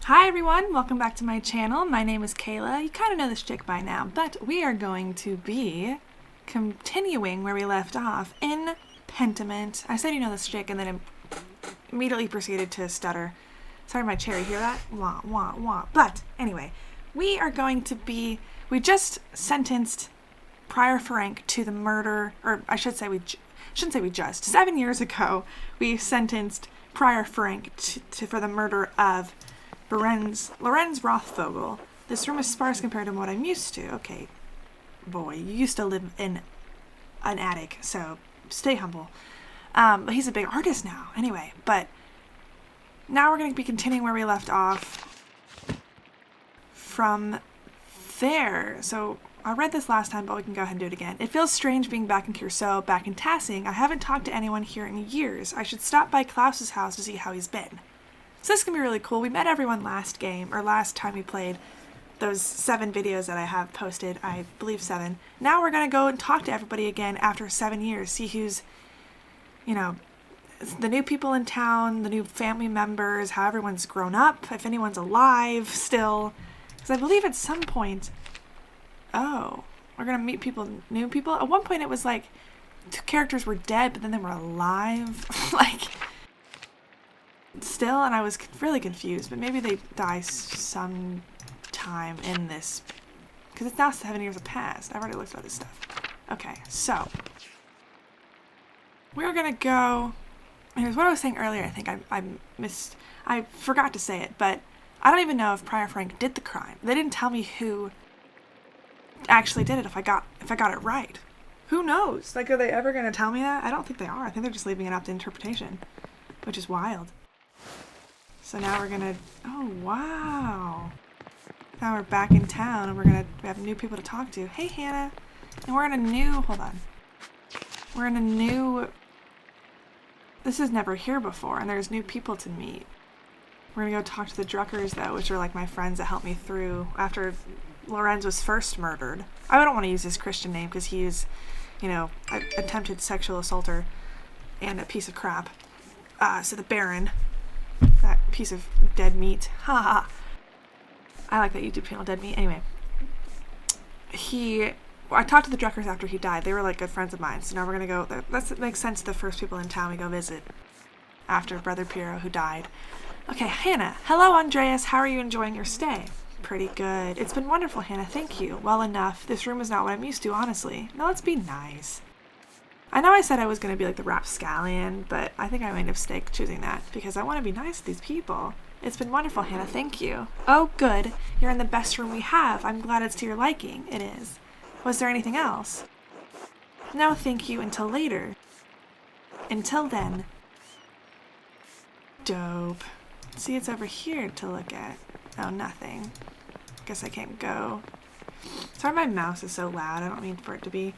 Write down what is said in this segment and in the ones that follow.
Hi everyone, welcome back to my channel. My name is Kayla. You kind of know this chick by now, but we are going to be continuing where we left off in Pentiment. I said you know this chick and then immediately proceeded to stutter. Sorry, my chair, you hear that? Wah, wah, wah. But anyway, we just sentenced Prior Frank to the murder, or I should say shouldn't say we just. 7 years ago, we sentenced Prior Frank for the murder of Lorenz Rothvogel. This room is sparse compared to what I'm used to. Okay, boy, you used to live in an attic, so stay humble. But he's a big artist now. Anyway, but now we're going to be continuing where we left off from there. So I read this last time, but we can go ahead and do it again. It feels strange being back in Curacao, back in Tassing. I haven't talked to anyone here in years. I should stop by Klaus's house to see how he's been. So this is going to be really cool. We met everyone last time we played those 7 videos that I have posted. I believe 7. Now we're going to go and talk to everybody again after 7 years. See who's, the new people in town, the new family members, how everyone's grown up, if anyone's alive still. Because I believe at some point, we're going to meet new people. At one point it was like 2 characters were dead, but then they were alive. Still, and I was really confused, but maybe they die sometime in this, because it's now 7 years have passed. I've already looked at this stuff. Okay, so we're gonna go. Here's what I was saying earlier. I think I forgot to say it, but I don't even know if Prior Frank did the crime. They didn't tell me who actually did it. If I got it right, who knows? Are they ever gonna tell me that? I don't think they are. I think they're just leaving it up to interpretation, which is wild. So now we're gonna, oh wow. Now we're back in town and we have new people to talk to. Hey Hannah. And we're in a new, this is never here before and there's new people to meet. We're gonna go talk to the Druckers though, which are like my friends that helped me through after Lorenz was first murdered. I don't want to use his Christian name because he is, an attempted sexual assaulter and a piece of crap. So the Baron, that piece of dead meat. Ha ha. I like that YouTube channel, Dead Meat. Anyway, I talked to the Druckers after he died. They were like good friends of mine. So now we're gonna go. That makes sense. The first people in town we go visit after Brother Piero, who died. Okay, Hannah. Hello, Andreas. How are you enjoying your stay? Pretty good. It's been wonderful, Hannah. Thank you. Well enough. This room is not what I'm used to, honestly. Now let's be nice. I know I said I was going to be like the rapscallion, but I think I made a mistake choosing that because I want to be nice to these people. It's been wonderful, Hannah. Thank you. Oh, good. You're in the best room we have. I'm glad it's to your liking. It is. Was there anything else? No, thank you. Until later. Until then. Dope. See, it's over here to look at. Oh, nothing. Guess I can't go. Sorry, my mouse is so loud. I don't mean for it to be.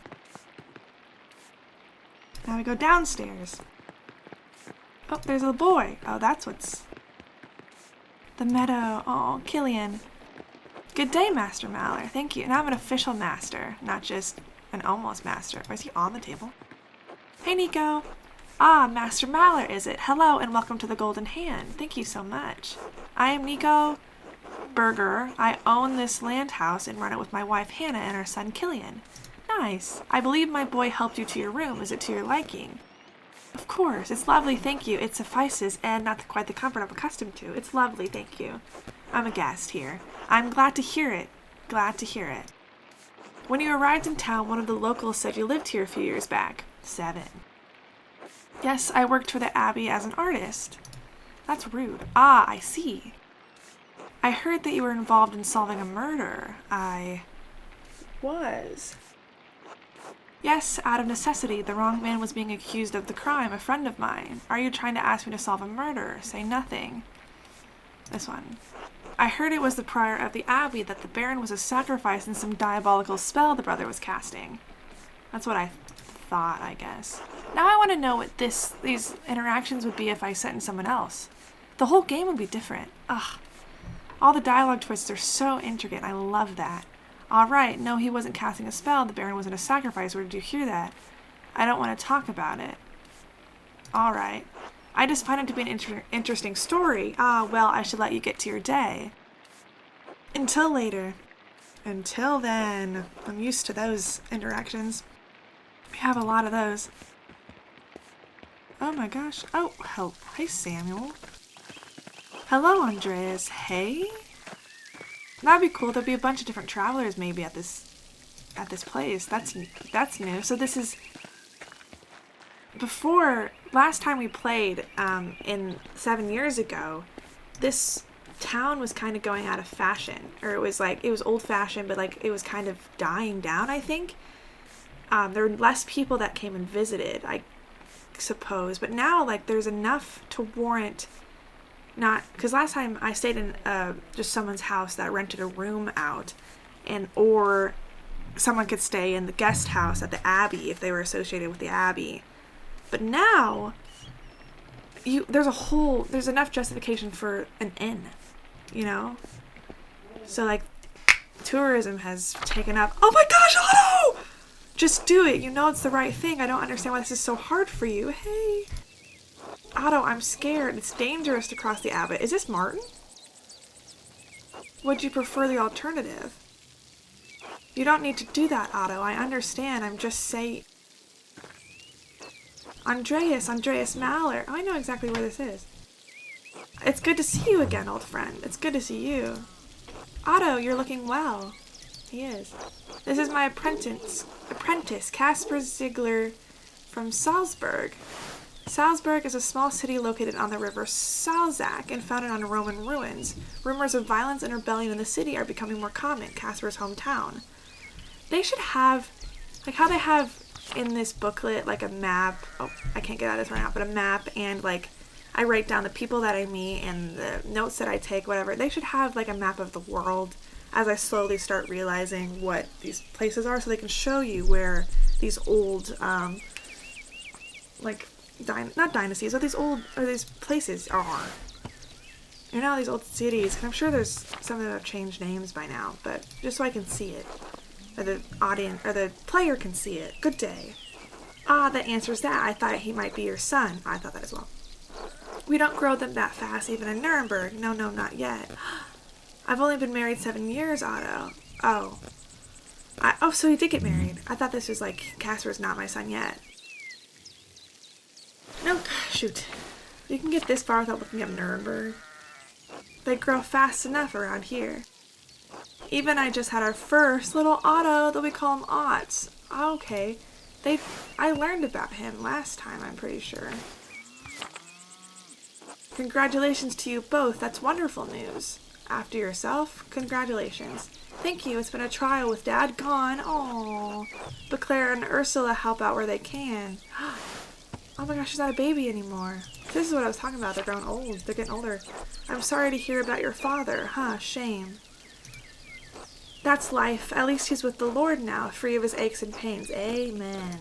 Now we go downstairs. Oh, there's a boy. Oh, that's what's... The meadow. Oh, Killian. Good day, Master Maler. Thank you. Now I'm an official master, not just an almost master. Why is he on the table? Hey, Nico. Ah, Master Maler, is it? Hello, and welcome to the Golden Hand. Thank you so much. I am Nico Berger. I own this land house and run it with my wife, Hannah, and our son, Killian. Nice. I believe my boy helped you to your room. Is it to your liking? Of course. It's lovely, thank you. It suffices, and not quite the comfort I'm accustomed to. It's lovely, thank you. I'm a guest here. I'm glad to hear it. Glad to hear it. When you arrived in town, one of the locals said you lived here a few years back. 7. Yes, I worked for the Abbey as an artist. That's rude. Ah, I see. I heard that you were involved in solving a murder. I was. Yes, out of necessity, the wrong man was being accused of the crime, a friend of mine. Are you trying to ask me to solve a murder? Say nothing. This one. I heard it was the prior of the Abbey that the Baron was a sacrifice in some diabolical spell the brother was casting. That's what I thought, I guess. Now I want to know what these interactions would be if I sent in someone else. The whole game would be different. Ugh. All the dialogue twists are so intricate. I love that. Alright, no, he wasn't casting a spell. The Baron wasn't a sacrifice. Where did you hear that? I don't want to talk about it. Alright. I just find it to be an interesting story. Ah, well, I should let you get to your day. Until later. Until then. I'm used to those interactions. We have a lot of those. Oh my gosh. Oh, help. Hey, Samuel. Hello, Andreas. Hey? That'd be cool. There'd be a bunch of different travelers maybe at this place. That's new. So this is before last time we played in 7 years ago. This town was kind of going out of fashion, or it was old fashioned, but like it was kind of dying down, I think. There were less people that came and visited, I suppose, but now like there's enough to warrant not, because last time I stayed in just someone's house that rented a room out, or someone could stay in the guest house at the Abbey if they were associated with the Abbey. But now there's enough justification for an inn, you know? So like tourism has taken up. Oh my gosh, Otto! Just do it. You know it's the right thing. I don't understand why this is so hard for you. Hey. Otto, I'm scared. It's dangerous to cross the Abbot. Is this Martin? Would you prefer the alternative? You don't need to do that, Otto. I understand. I'm just saying. Andreas Maler. Oh, I know exactly where this is. It's good to see you again, old friend. It's good to see you. Otto, you're looking well. He is. This is my apprentice, Caspar Ziegler from Salzburg. Salzburg is a small city located on the river Salzach and founded on Roman ruins. Rumors of violence and rebellion in the city are becoming more common, Caspar's hometown. They should have, like how they have in this booklet, like a map. Oh, I can't get out of this right now, but a map, and like I write down the people that I meet and the notes that I take, whatever. They should have like a map of the world as I slowly start realizing what these places are, so they can show you where these old, not dynasties, but these places are. You know, these old cities. And I'm sure there's some of them have changed names by now, but just so I can see it. Or the audience, or the player can see it. Good day. Ah, that answers that. I thought he might be your son. I thought that as well. We don't grow them that fast, even in Nuremberg. No, not yet. I've only been married 7 years, Otto. Oh. So he did get married. I thought this was like, Casper's not my son yet. Nope. Shoot. You can get this far without looking up Nuremberg. They grow fast enough around here. Even I just had our first little Otto, that we call him Otts. Okay. I learned about him last time, I'm pretty sure. Congratulations to you both. That's wonderful news. After yourself, congratulations. Thank you. It's been a trial with Dad gone. Aww. But Claire and Ursula help out where they can. Oh my gosh, she's not a baby anymore. This is what I was talking about. They're growing old. They're getting older. I'm sorry to hear about your father. Shame. That's life. At least he's with the Lord now, free of his aches and pains. Amen.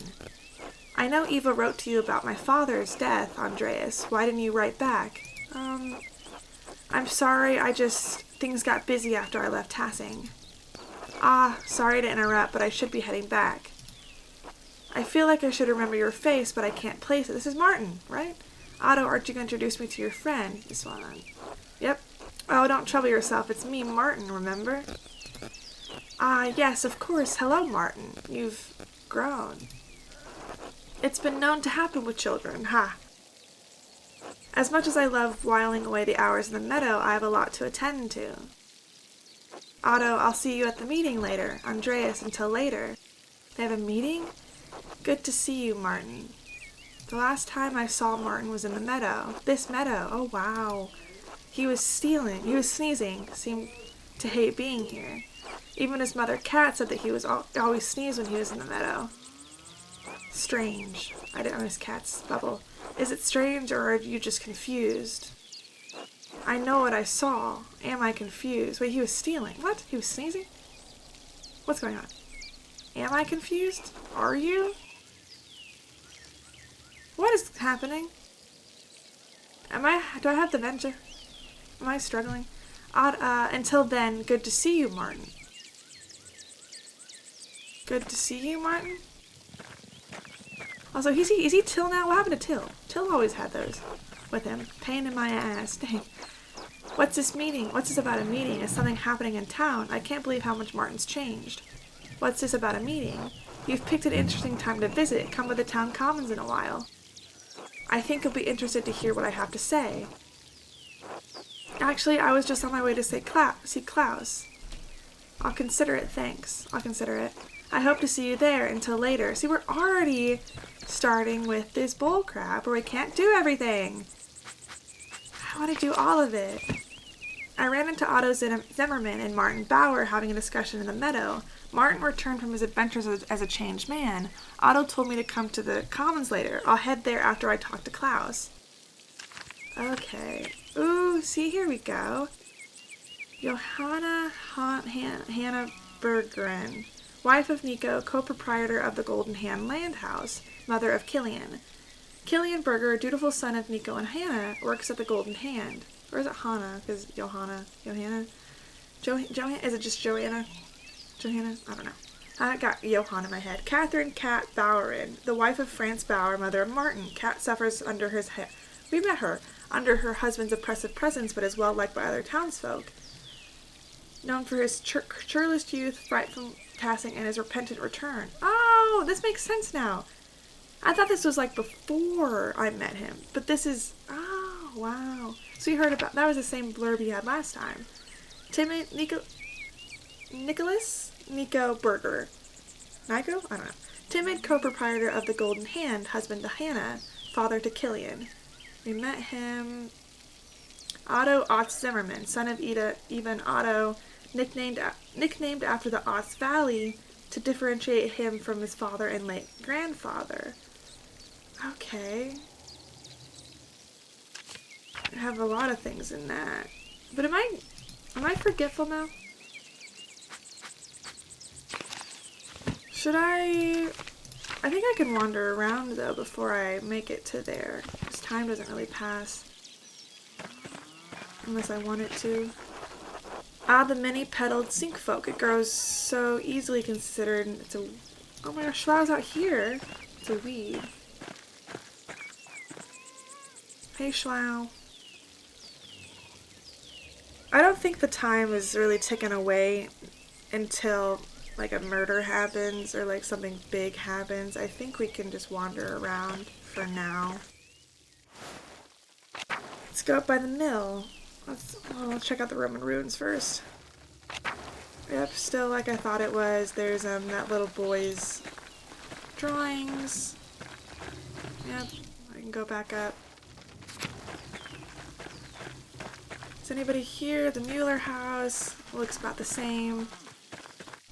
I know Eva wrote to you about my father's death, Andreas. Why didn't you write back? I'm sorry, things got busy after I left Tassing. Sorry to interrupt, but I should be heading back. I feel like I should remember your face, but I can't place it. This is Martin, right? Otto, aren't you going to introduce me to your friend? This one. Yep. Oh, don't trouble yourself. It's me, Martin, remember? Yes, of course. Hello, Martin. You've grown. It's been known to happen with children, As much as I love whiling away the hours in the meadow, I have a lot to attend to. Otto, I'll see you at the meeting later. Andreas, until later. They have a meeting? Good to see you, Martin. The last time I saw Martin was in the meadow. This meadow. Oh, wow. He was sneezing. Seemed to hate being here. Even his mother Cat said that he was always sneezed when he was in the meadow. Strange. I didn't know his cat's bubble. Is it strange, or are you just confused? I know what I saw. Am I confused? Wait, he was stealing. What? He was sneezing? What's going on? Am I confused? Are you? What is happening? Do I have dementia? Am I struggling? Until then, good to see you, Martin. Good to see you, Martin? Also, is he Till now? What happened to Till? Till always had those. with him. Pain in my ass. Dang. What's this meeting? What's this about a meeting? Is something happening in town? I can't believe how much Martin's changed. What's this about a meeting? You've picked an interesting time to visit. Come to the town commons in a while. I think you'll be interested to hear what I have to say. Actually, I was just on my way to see Klaus. I'll consider it, thanks. I'll consider it. I hope to see you there. Until later. See, we're already starting with this bullcrap where we can't do everything. I want to do all of it. I ran into Otto Zimmerman and Martin Bauer having a discussion in the meadow. Martin returned from his adventures as a changed man. Otto told me to come to the commons later. I'll head there after I talk to Klaus. Okay. Ooh, see, here we go. Johanna Hannah Berggren, wife of Nico, co-proprietor of the Golden Hand Land House, mother of Killian. Killian Berger, a dutiful son of Nico and Hannah, works at the Golden Hand. Or is it Hannah? Because Johanna? Is it just Johanna? Johanna? I don't know. I got Johann in my head. Catherine Kat Bauerin, the wife of Franz Bauer, mother of Martin. Kat suffers under we met her, under her husband's oppressive presence, but is well liked by other townsfolk. Known for his churlish youth, frightful passing, and his repentant return. Oh, this makes sense now. I thought this was like before I met him, but this is, oh, wow. So you heard about, that was the same blurb he had last time. Nico Berger. Nico? I don't know. Timid co-proprietor of the Golden Hand, husband to Hannah, father to Killian. We met him. Otto Otz Zimmerman, son of Even Otto, nicknamed after the Otz Valley to differentiate him from his father and late grandfather. Okay. I have a lot of things in that. But am I forgetful now? Should I think I can wander around though before I make it to there. Because time doesn't really pass. Unless I want it to. Ah, the many-petaled sinkfolk. It grows so easily considered. Oh my gosh, flowers out here. It's a weed. Hey, Schlau. I don't think the time is really ticking away until like a murder happens or like something big happens. I think we can just wander around for now. Let's go up by the mill. Let's check out the Roman ruins first. Yep, still like I thought it was. There's that little boy's drawings. Yep, I can go back up. Is anybody here? The Mueller house looks about the same.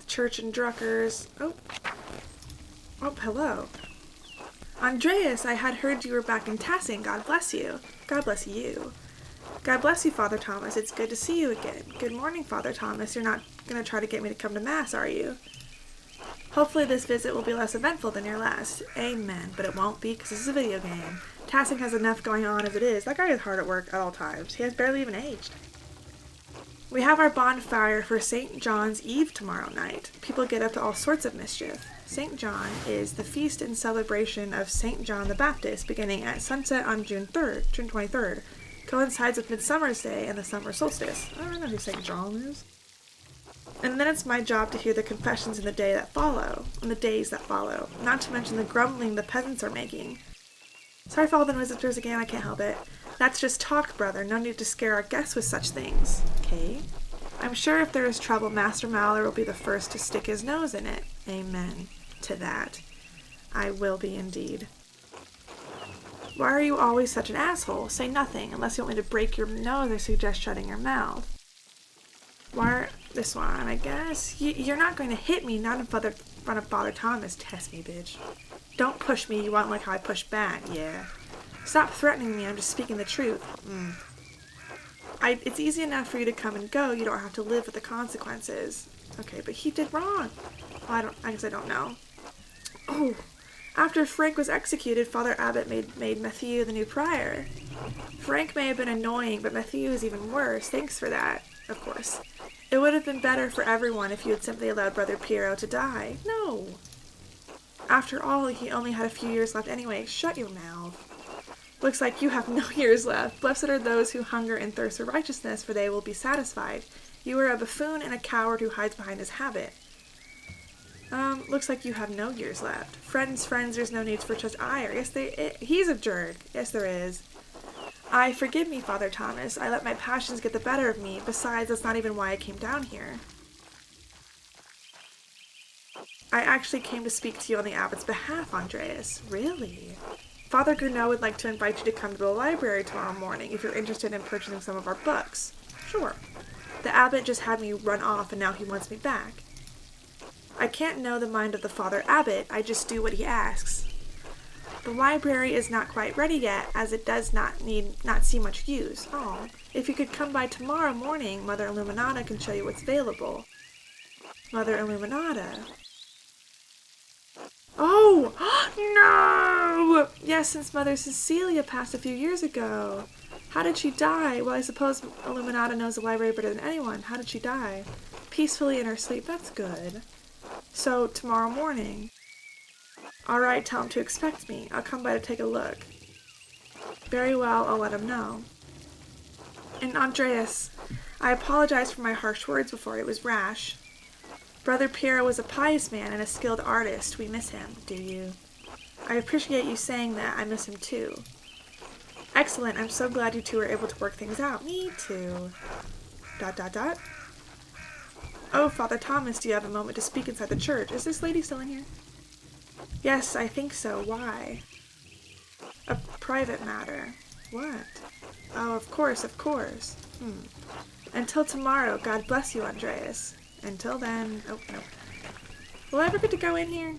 The church and Druckers. Oh, hello. Andreas, I had heard you were back in Tassing. God bless you. God bless you. God bless you, Father Thomas. It's good to see you again. Good morning, Father Thomas. You're not going to try to get me to come to Mass, are you? Hopefully this visit will be less eventful than your last. Amen. But it won't be because this is a video game. Tassing has enough going on as it is. That guy is hard at work at all times. He has barely even aged. We have our bonfire for St. John's Eve tomorrow night. People get up to all sorts of mischief. St. John is the feast and celebration of St. John the Baptist beginning at sunset on June 23rd. Coincides with Midsummer's Day and the summer solstice. I don't know who St. John is. And then it's my job to hear the confessions in the days that follow, not to mention the grumbling the peasants are making. Sorry for all the visitors again, I can't help it. That's just talk, brother. No need to scare our guests with such things. Okay? I'm sure if there is trouble, Master Maler will be the first to stick his nose in it. Amen to that. I will be indeed. Why are you always such an asshole? Say nothing, unless you want me to break your nose or suggest shutting your mouth. This one, I guess. You're not going to hit me, not in front of Father Thomas. Test me, bitch. Don't push me, you won't like how I push back, yeah. Stop threatening me, I'm just speaking the truth. It's easy enough for you to come and go, you don't have to live with the consequences. Okay, but he did wrong. Well, I guess I don't know. Oh, after Frank was executed, Father Abbot made Matthew the new prior. Frank may have been annoying, but Matthew is even worse. Thanks for that, of course. It would have been better for everyone if you had simply allowed Brother Piero to die. No. After all, he only had a few years left anyway. Shut your mouth. Looks like you have no years left. Blessed are those who hunger and thirst for righteousness, for they will be satisfied. You are a buffoon and a coward who hides behind his habit. Looks like you have no years left. Friends, there's no need for such ire. He's a jerk. Yes, there is. Forgive me, Father Thomas. I let my passions get the better of me. Besides, that's not even why I came down here. I actually came to speak to you on the abbot's behalf, Andreas. Really? Father Gournot would like to invite you to come to the library tomorrow morning if you're interested in purchasing some of our books. Sure. The abbot just had me run off and now he wants me back. I can't know the mind of the Father Abbot, I just do what he asks. The library is not quite ready yet, as it does not see much use. Oh, if you could come by tomorrow morning, Mother Illuminata can show you what's available. Mother Illuminata? Oh! No! Yes, since Mother Cecilia passed a few years ago. How did she die? Well, I suppose Illuminata knows the library better than anyone. How did she die? Peacefully in her sleep. That's good. So, tomorrow morning. Alright, tell him to expect me. I'll come by to take a look. Very well, I'll let him know. And Andreas, I apologize for my harsh words before. It was rash. Brother Piero was a pious man and a skilled artist. We miss him, do you? I appreciate you saying that. I miss him too. Excellent. I'm so glad you two were able to work things out. Me too. ... Oh, Father Thomas, do you have a moment to speak inside the church? Is this lady still in here? Yes, I think so. Why? A private matter. What? Oh, of course. Until tomorrow, God bless you, Andreas. Until then... Oh, no. Will I ever get to go in here?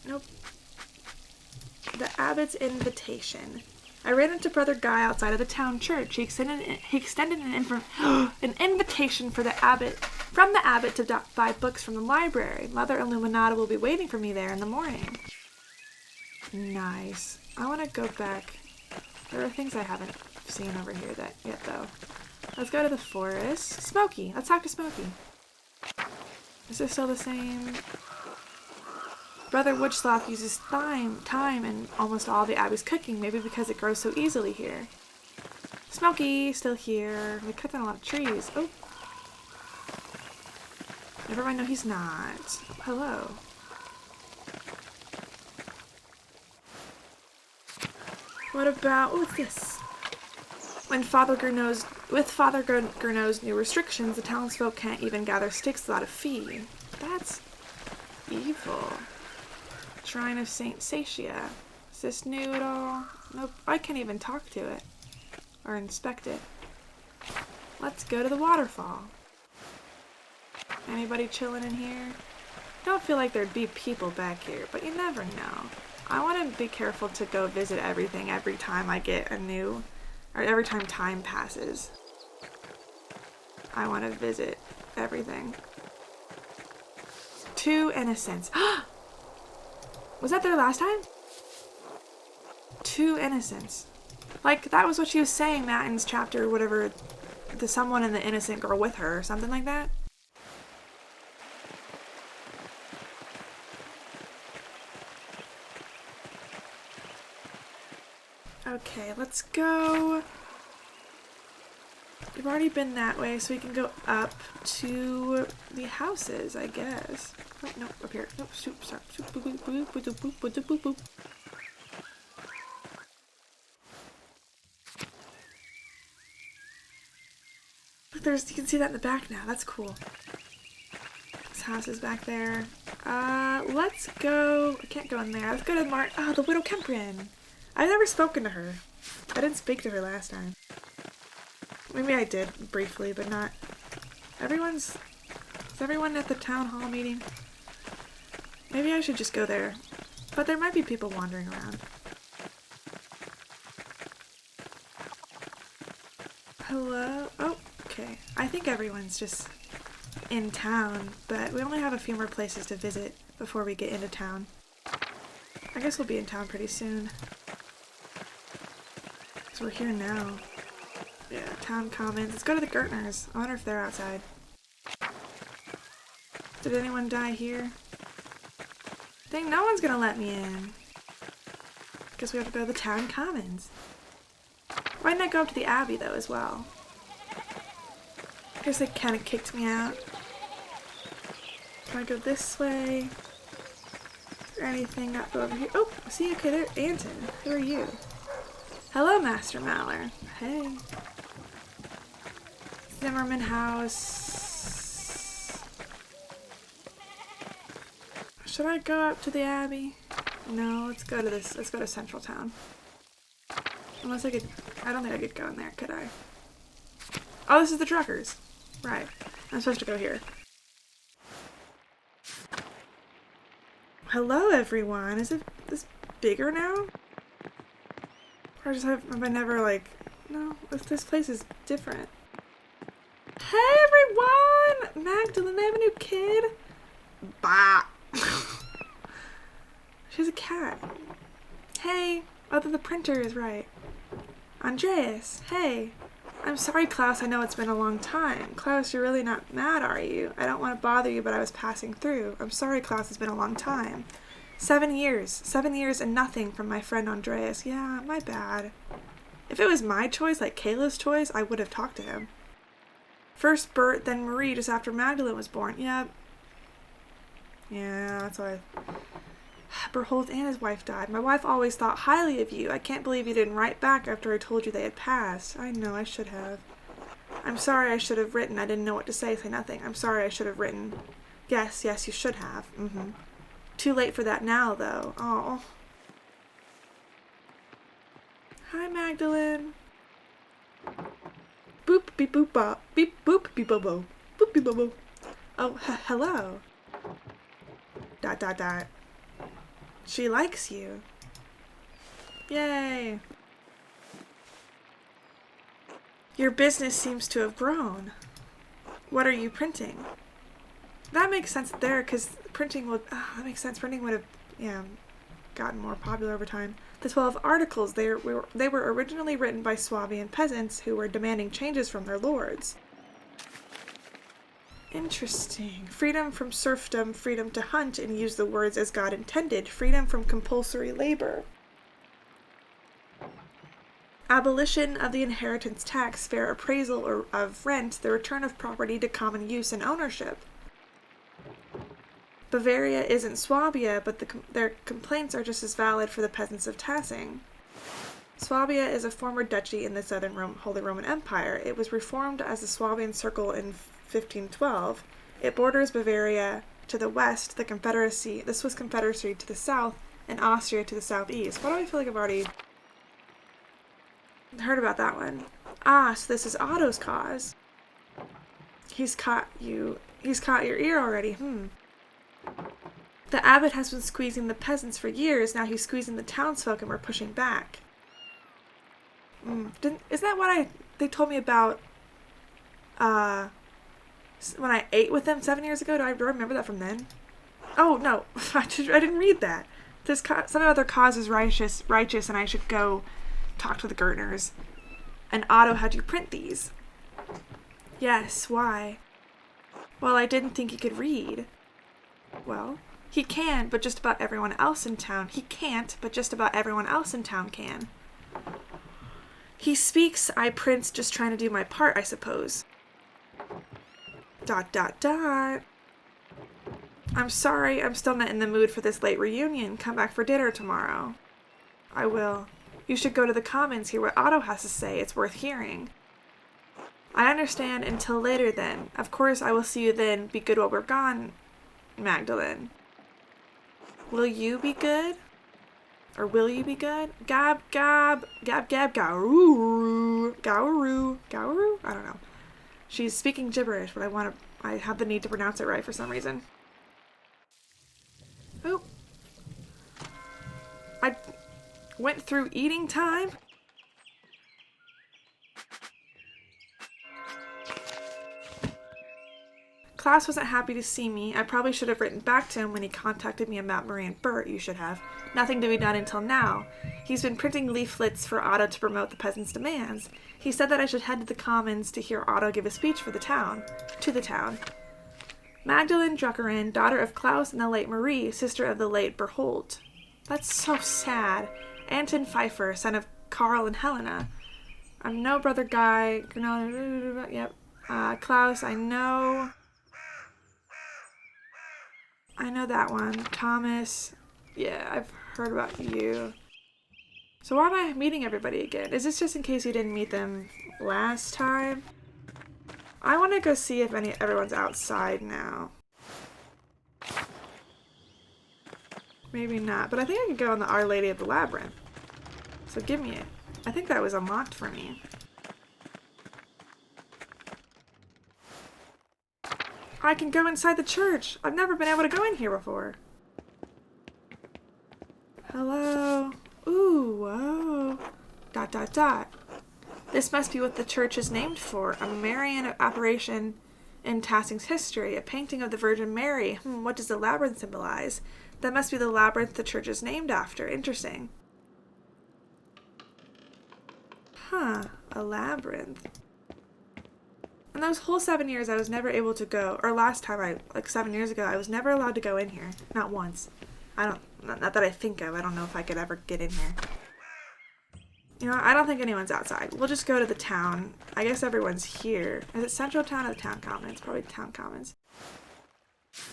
Nope. The abbot's invitation. I ran into Brother Guy outside of the town church. He extended an invitation from the abbot to buy books from the library. Mother Illuminata will be waiting for me there in the morning. Nice. I want to go back. There are things I haven't seen over here yet, though. Let's go to the forest. Smokey. Let's talk to Smokey. Is this still the same? Brother Witchsloth uses thyme in almost all the Abbey's cooking, maybe because it grows so easily here. Smokey, still here. We cut down a lot of trees. Oh. Never mind, no he's not. Hello. What about... Oh, what's this? With Father Gournot's new restrictions, the townsfolk can't even gather sticks without a fee. That's evil. Shrine of Saint Satia. Is this new at all? Nope. I can't even talk to it. Or inspect it. Let's go to the waterfall. Anybody chilling in here? Don't feel like there'd be people back here, but you never know. I want to be careful to go visit everything every time I get every time time passes. I want to visit everything. 2 innocents. Was that there last time? 2 innocents. Like, that was what she was saying, Mattin's chapter, whatever, the someone and the innocent girl with her, or something like that. Okay, let's go. We've already been that way, so we can go up to the houses, I guess. Oh, no, up here. Nope, sorry. Boop. Look, you can see that in the back now. That's cool. This house is back there. Let's go. I can't go in there. Let's go to the Widow Kemprin. I've never spoken to her. I didn't speak to her last time. Maybe I did briefly, but not. Is everyone at the town hall meeting? Maybe I should just go there. But there might be people wandering around. Hello? Oh, okay. I think everyone's just in town, but we only have a few more places to visit before we get into town. I guess we'll be in town pretty soon. So we're here now. Yeah, town commons. Let's go to the Gertners. I wonder if they're outside. Did anyone die here? Dang, no one's gonna let me in. Guess we have to go to the town commons. Why didn't I go up to the abbey, though, as well? I guess they kind of kicked me out. Can I go this way? Is there anything up over here? Oh, see, okay, there, Anton. Who are you? Hello, Master Maler. Hey. Zimmerman House. Should I go up to the abbey? No, let's go to this. Let's go to Central Town. Unless I could, I don't think I could go in there, could I? Oh, this is the truckers. Right. I'm supposed to go here. Hello, everyone. Is it this bigger now? Or just have I never, like, no, this place is different. Hey, everyone! Magdalene, they have a new kid? Bah! She has a cat. Hey! Oh, the printer is right. Andreas, hey! I'm sorry, Klaus, I know it's been a long time. Klaus, you're really not mad, are you? I don't want to bother you, but I was passing through. I'm sorry, Klaus, it's been a long time. 7 years. 7 years and nothing from my friend Andreas. Yeah, my bad. If it was my choice, like Kayla's choice, I would have talked to him. First Bert, then Marie, just after Magdalene was born. Yeah, that's why Berhold and his wife died. My wife always thought highly of you. I can't believe you didn't write back after I told you they had passed. I know, I should have. I'm sorry I should have written. I didn't know what to say nothing. I'm sorry I should have written. Yes, you should have. Too late for that now, though. Oh. Hi, Magdalene. Boop, beep, boop, bop. Beep, boop, beep, bobo. Boop, beep, bobo. Oh, hello. ... She likes you. Yay. Your business seems to have grown. What are you printing? That makes sense there, because printing would... that makes sense. Printing would have, gotten more popular over time. The 12 articles, they were originally written by Swabian peasants who were demanding changes from their lords. Interesting. Freedom from serfdom, freedom to hunt and use the words as God intended, freedom from compulsory labor. Abolition of the inheritance tax, fair appraisal of rent, the return of property to common use and ownership. Bavaria isn't Swabia, but their complaints are just as valid for the peasants of Tassing. Swabia is a former duchy in the Southern Holy Roman Empire. It was reformed as the Swabian Circle in 1512. It borders Bavaria to the west, the Swiss Confederacy to the south, and Austria to the southeast. Why do I feel like I've already heard about that one? Ah, so this is Otto's cause. He's caught your ear already. The abbot has been squeezing the peasants for years. Now he's squeezing the townsfolk and we're pushing back. Isn't that what they told me about when I ate with them 7 years ago? Do I remember that from then? Oh, no. I didn't read that. Some other cause is righteous, and I should go talk to the Gertners. And Otto had you print these. Yes, why? Well, I didn't think he could read. Well, he can, but just about everyone else in town. He can't, but just about everyone else in town can. He speaks, I print, just trying to do my part, I suppose. ... I'm sorry, I'm still not in the mood for this late reunion. Come back for dinner tomorrow. I will. You should go to the Commons, hear what Otto has to say. It's worth hearing. I understand. Until later, then. Of course, I will see you then. Be good while we're gone, Magdalene. Will you be good? Or will you be good? Gab, gab, gab, gab, gauroo, gauroo, gauroo? I don't know. She's speaking gibberish, but I have the need to pronounce it right for some reason. Oh. I went through eating time? Klaus wasn't happy to see me. I probably should have written back to him when he contacted me about Marie and Bert. You should have. Nothing to be done until now. He's been printing leaflets for Otto to promote the peasants' demands. He said that I should head to the Commons to hear Otto give a speech to the town. Magdalene Druckerin, daughter of Klaus and the late Marie, sister of the late Berhold. That's so sad. Anton Pfeiffer, son of Carl and Helena. I'm no Brother Guy. Yep. Klaus, I know that one. Thomas. Yeah, I've heard about you. So why am I meeting everybody again? Is this just in case you didn't meet them last time? I want to go see if everyone's outside now. Maybe not, but I think I can go on the Our Lady of the Labyrinth. So give me it. I think that was unlocked for me. I can go inside the church. I've never been able to go in here before. Hello. Ooh, whoa. ... This must be what the church is named for. A Marian apparition in Tassing's history. A painting of the Virgin Mary. What does the labyrinth symbolize? That must be the labyrinth the church is named after. Interesting. Huh. A labyrinth. In those whole 7 years, I was never able to go. Or last time, like 7 years ago, I was never allowed to go in here. Not once. Not that I think of. I don't know if I could ever get in here. You know, I don't think anyone's outside. We'll just go to the town. I guess everyone's here. Is it Central Town or the Town Commons? Probably Town Commons.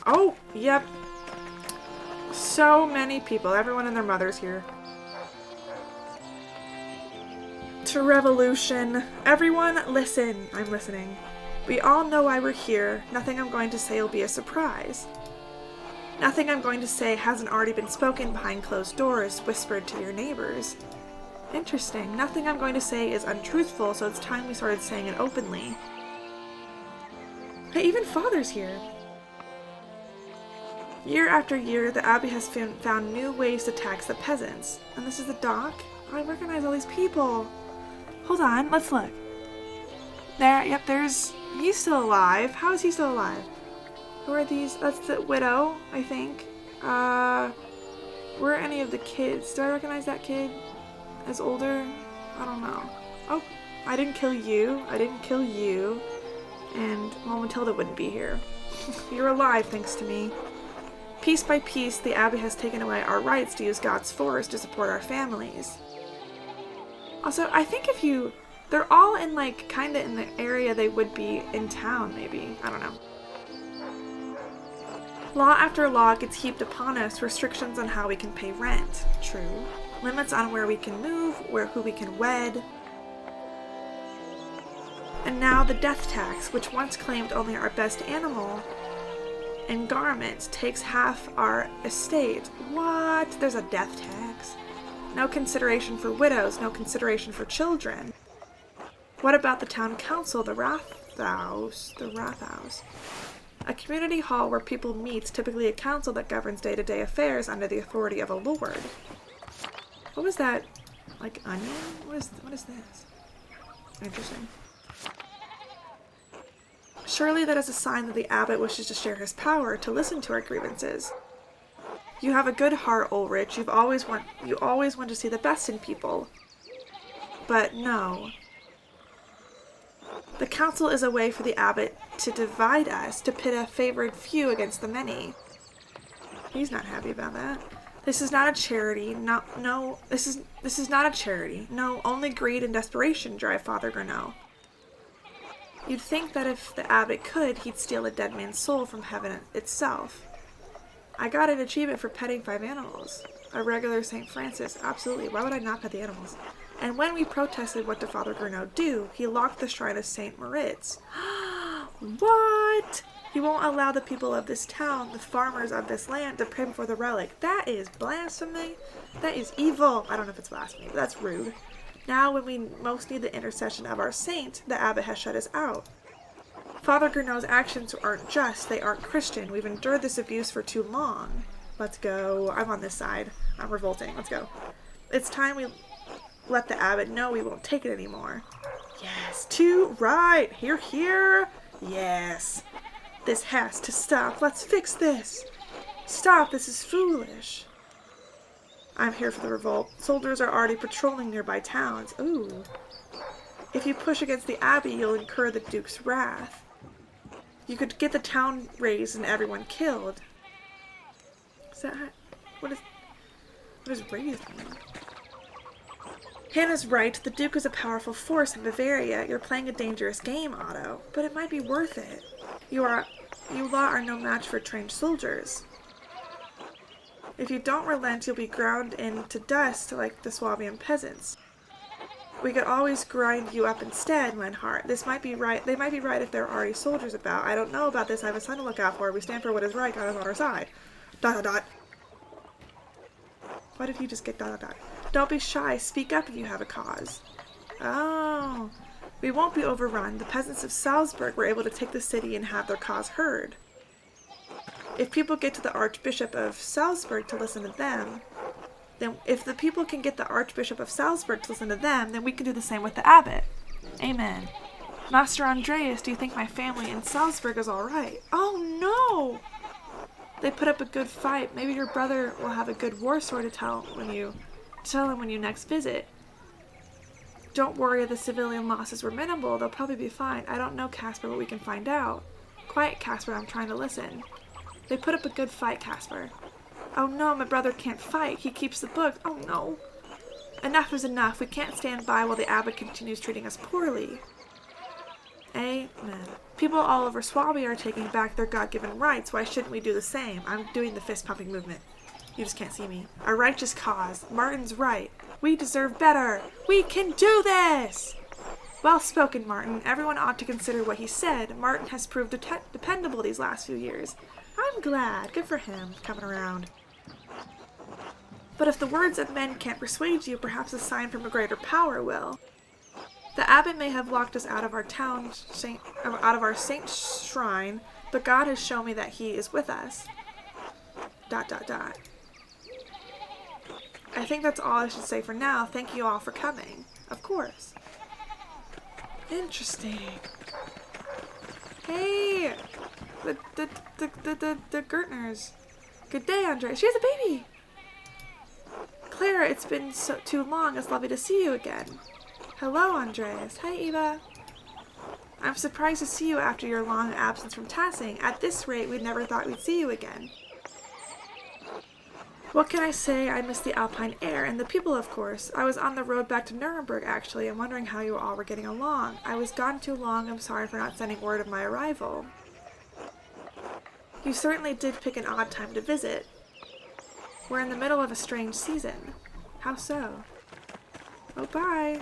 Oh, yep. So many people. Everyone and their mother's here. To revolution. Everyone, listen. I'm listening. We all know why we're here. Nothing I'm going to say will be a surprise. Nothing I'm going to say hasn't already been spoken behind closed doors, whispered to your neighbors. Interesting. Nothing I'm going to say is untruthful, so it's time we started saying it openly. Hey, even Father's here. Year after year, the Abbey has found new ways to tax the peasants. And this is the dock? Oh, I recognize all these people. Hold on, let's look. There, yep, he's still alive. How is he still alive? Who are these? That's the widow, I think. Where are any of the kids? Do I recognize that kid as older? I don't know. Oh, I didn't kill you. And, well, Matilda wouldn't be here. You're alive, thanks to me. Piece by piece, the Abbey has taken away our rights to use God's force to support our families. Also, I think they're all in, like, kinda in the area they would be in town, maybe. I don't know. Law after law gets heaped upon us, restrictions on how we can pay rent. True. Limits on where we can move, who we can wed. And now the death tax, which once claimed only our best animal and garments, takes half our estate. What? There's a death tax? No consideration for widows, no consideration for children. What about the town council, the Rathaus? A community hall where people meet, typically a council that governs day-to-day affairs under the authority of a lord. What was that? Like onion? What is this? Interesting. Surely that is a sign that the abbot wishes to share his power, to listen to our grievances. You have a good heart, Ulrich. You always want to see the best in people. But no. The council is a way for the abbot to divide us, to pit a favored few against the many. He's not happy about that. This is not a charity. No, this is not a charity. No, only greed and desperation drive Father Gurnot. You'd think that if the abbot could, he'd steal a dead man's soul from heaven itself. I got an achievement for petting 5 animals. A regular St. Francis. Absolutely. Why would I not pet the animals? And when we protested what did Father Gurnot do, he locked the shrine of St. Moritz. What? He won't allow the people of this town, the farmers of this land, to pray before the relic. That is blasphemy. That is evil. I don't know if it's blasphemy, but that's rude. Now, when we most need the intercession of our saint, the abbot has shut us out. Father Gurnot's actions aren't just. They aren't Christian. We've endured this abuse for too long. Let's go. I'm on this side. I'm revolting. Let's go. It's time we let the abbot know we won't take it anymore. Yes. Too right. Here. Yes. This has to stop. Let's fix this. Stop. This is foolish. I'm here for the revolt. Soldiers are already patrolling nearby towns. Ooh. If you push against the abbey, you'll incur the Duke's wrath. You could get the town razed and everyone killed. Is that... What is razed mean? Hannah's right. The Duke is a powerful force in Bavaria. You're playing a dangerous game, Otto, but it might be worth it. You lot are no match for trained soldiers. If you don't relent, you'll be ground into dust like the Swabian peasants. We could always grind you up instead, Lenhart. This might be right. They might be right if there are already soldiers about. I don't know about this. I have a son to look out for. We stand for what is right. God is on our side. ... Why did he just get ... Don't be shy. Speak up if you have a cause. Oh. We won't be overrun. The peasants of Salzburg were able to take the city and have their cause heard. If people get to the Archbishop of Salzburg to listen to them, then if the people can get the Archbishop of Salzburg to listen to them, then we can do the same with the abbot. Amen. Master Andreas, do you think my family in Salzburg is all right? Oh no! They put up a good fight. Maybe your brother will have a good war story to tell him when you next visit. Don't worry, the civilian losses were minimal. They'll probably be fine. I don't know, Casper, but we can find out. Quiet, Casper. I'm trying to listen. They put up a good fight, Casper. Oh no, my brother can't fight. He keeps the book. Oh no. Enough is enough. We can't stand by while the abbot continues treating us poorly. Amen. People all over Swabia are taking back their God-given rights. Why shouldn't we do the same? I'm doing the fist-pumping movement. You just can't see me. A righteous cause. Martin's right. We deserve better. We can do this! Well spoken, Martin. Everyone ought to consider what he said. Martin has proved dependable these last few years. I'm glad. Good for him, coming around. But if the words of men can't persuade you, perhaps a sign from a greater power will. The abbot may have locked us out of our saint's shrine, but God has shown me that he is with us. ... I think that's all I should say for now. Thank you all for coming. Of course. Interesting. Hey! The Gertners. Good day, Andreas. She has a baby! Clara, it's been too long. It's lovely to see you again. Hello, Andreas. Hi, Eva. I'm surprised to see you after your long absence from Tassing. At this rate, we never thought we'd see you again. What can I say? I miss the alpine air and the people, of course. I was on the road back to Nuremberg, actually, and wondering how you all were getting along. I was gone too long. I'm sorry for not sending word of my arrival. You certainly did pick an odd time to visit. We're in the middle of a strange season. How so? Oh, bye.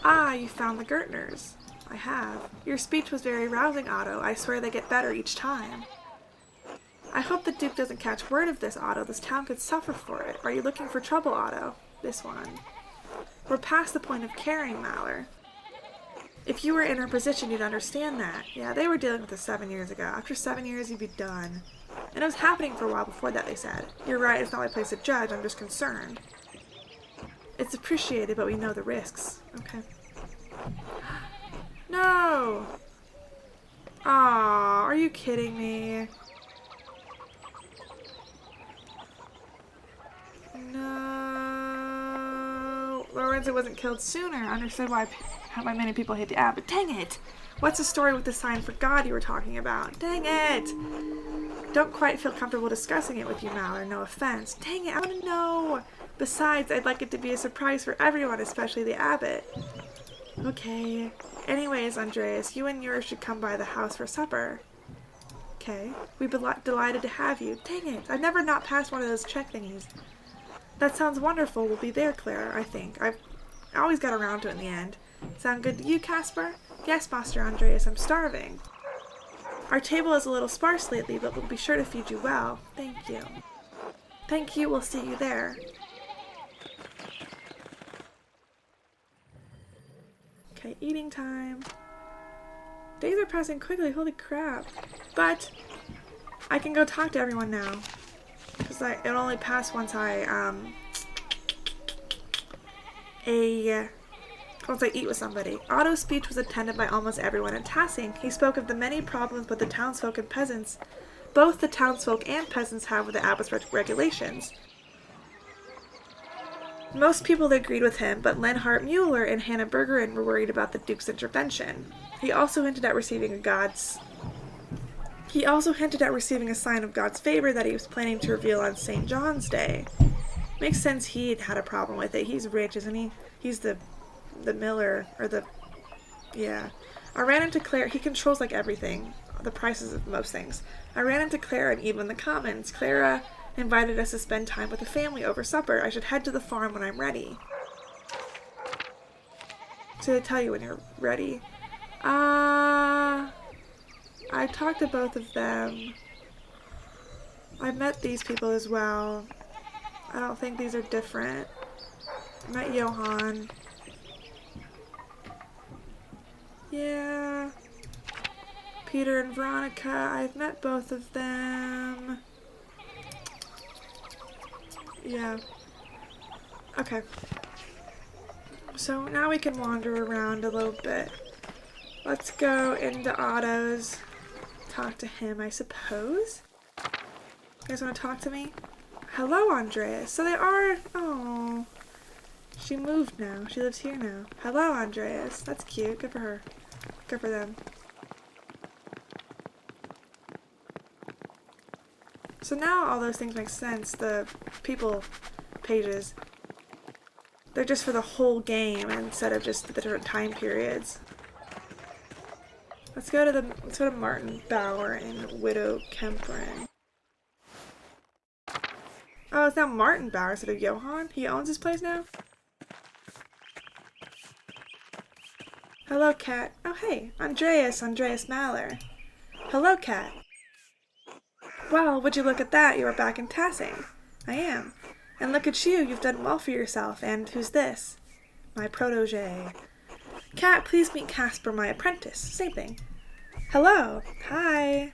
Ah, you found the Gertners. I have. Your speech was very rousing, Otto. I swear they get better each time. I hope the Duke doesn't catch word of this, Otto. This town could suffer for it. Are you looking for trouble, Otto? This one. We're past the point of caring, Maler. If you were in her position, you'd understand that. Yeah, they were dealing with this 7 years ago. After 7 years, you'd be done. And it was happening for a while before that, they said. You're right, it's not my place to judge. I'm just concerned. It's appreciated, but we know the risks. Okay. No! Aw, are you kidding me? No. Lorenzo wasn't killed sooner. Understood why many people hate the abbot. Dang it! What's the story with the sign for God you were talking about? Dang it! Don't quite feel comfortable discussing it with you, Maler. No offense. Dang it, I want to know! Besides, I'd like it to be a surprise for everyone, especially the abbot. Okay. Anyways, Andreas, you and yours should come by the house for supper. Okay. We'd be delighted to have you. Dang it, I've never not passed one of those check thingies. That sounds wonderful. We'll be there, Claire, I think. I always got around to it in the end. Sound good to you, Casper? Yes, Master Andreas, I'm starving. Our table is a little sparse lately, but we'll be sure to feed you well. Thank you. Thank you, we'll see you there. Okay, eating time. Days are passing quickly, holy crap. But I can go talk to everyone now. Because it'll only pass once once I eat with somebody. Otto's speech was attended by almost everyone at Tassing. He spoke of the many problems both the townsfolk and peasants have with the abbot's regulations. Most people agreed with him, but Lenhart Mueller and Hannah Bergerin were worried about the Duke's intervention. He also hinted at receiving a sign of God's favor that he was planning to reveal on St. John's Day. Makes sense he'd had a problem with it. He's rich, isn't he? He's the miller, or the... Yeah. I ran into Claire. He controls, like, everything. The prices of most things. I ran into Clara and even the commons. Clara invited us to spend time with the family over supper. I should head to the farm when I'm ready. So they tell you when you're ready. I talked to both of them. I met these people as well. I don't think these are different. I met Johan. Yeah. Peter and Veronica. I've met both of them. Yeah. Okay. So now we can wander around a little bit. Let's go into Otto's. Talk to him, I suppose. You guys want to talk to me? Hello, Andreas. So they are... Oh. She moved now. She lives here now. Hello, Andreas. That's cute. Good for her. Good for them. So now all those things make sense. The people pages. They're just for the whole game instead of just the different time periods. Let's go to Martin Bauer and Widow Kemprin. Oh, it's now Martin Bauer instead of Johan? He owns this place now? Hello, Cat. Oh, hey. Andreas Maler. Hello, Cat. Well, would you look at that? You are back in Tassing. I am. And look at you. You've done well for yourself. And who's this? My protege. Cat, please meet Casper, my apprentice. Same thing. Hello. Hi.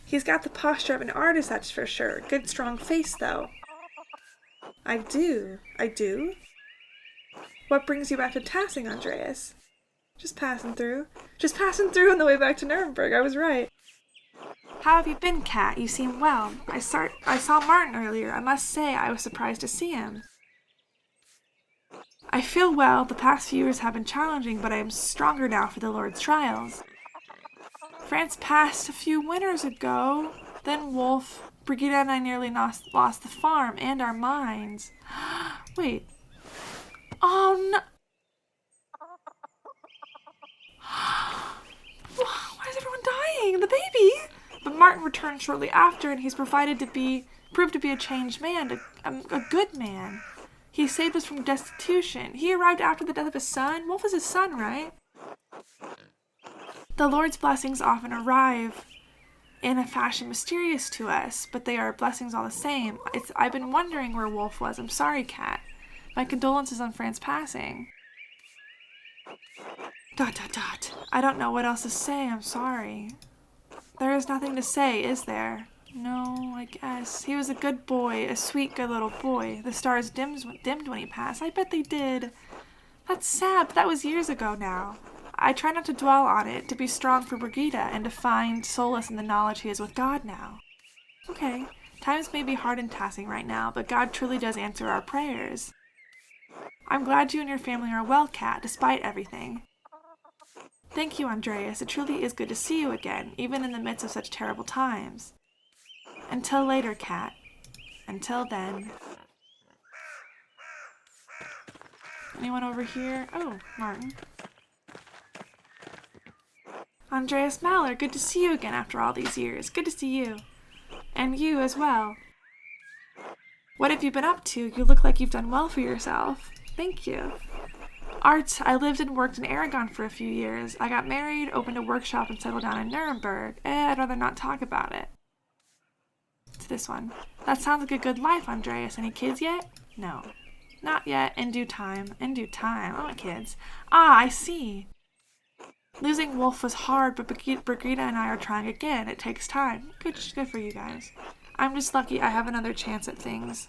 He's got the posture of an artist, that's for sure. Good, strong face, though. I do. What brings you back to Tassing, Andreas? Just passing through. Just passing through on the way back to Nuremberg. I was right. How have you been, Cat? You seem well. I saw Martin earlier. I must say I was surprised to see him. I feel well. The past few years have been challenging, but I am stronger now for the Lord's trials. France passed a few winters ago. Then Wolf, Brigida and I nearly lost the farm and our mines. Wait. Oh, no. Why is everyone dying? The baby? But Martin returned shortly after, and he's proved to be a changed man, a good man. He saved us from destitution. He arrived after the death of his son. Wolf is his son, right? The Lord's blessings often arrive in a fashion mysterious to us, but they are blessings all the same. I've been wondering where Wolf was. I'm sorry, Cat. My condolences on Fran's passing. ... I don't know what else to say. I'm sorry. There is nothing to say, is there? No, I guess. He was a good boy, a sweet, good little boy. The stars dimmed when he passed. I bet they did. That's sad, but that was years ago now. I try not to dwell on it, to be strong for Brigida, and to find solace in the knowledge he is with God now. Okay, times may be hard in Tassing right now, but God truly does answer our prayers. I'm glad you and your family are well, Cat, despite everything. Thank you, Andreas. It truly is good to see you again, even in the midst of such terrible times. Until later, Cat. Until then. Anyone over here? Oh, Martin. Andreas Maler, good to see you again after all these years. Good to see you. And you as well. What have you been up to? You look like you've done well for yourself. Thank you. Art, I lived and worked in Aragon for a few years. I got married, opened a workshop, and settled down in Nuremberg. I'd rather not talk about it. To this one. That sounds like a good life, Andreas. Any kids yet? No. Not yet. In due time. In due time. I want kids. Ah, I see. Losing Wolf was hard, but Brigida and I are trying again. It takes time. Good for you guys. I'm just lucky I have another chance at things.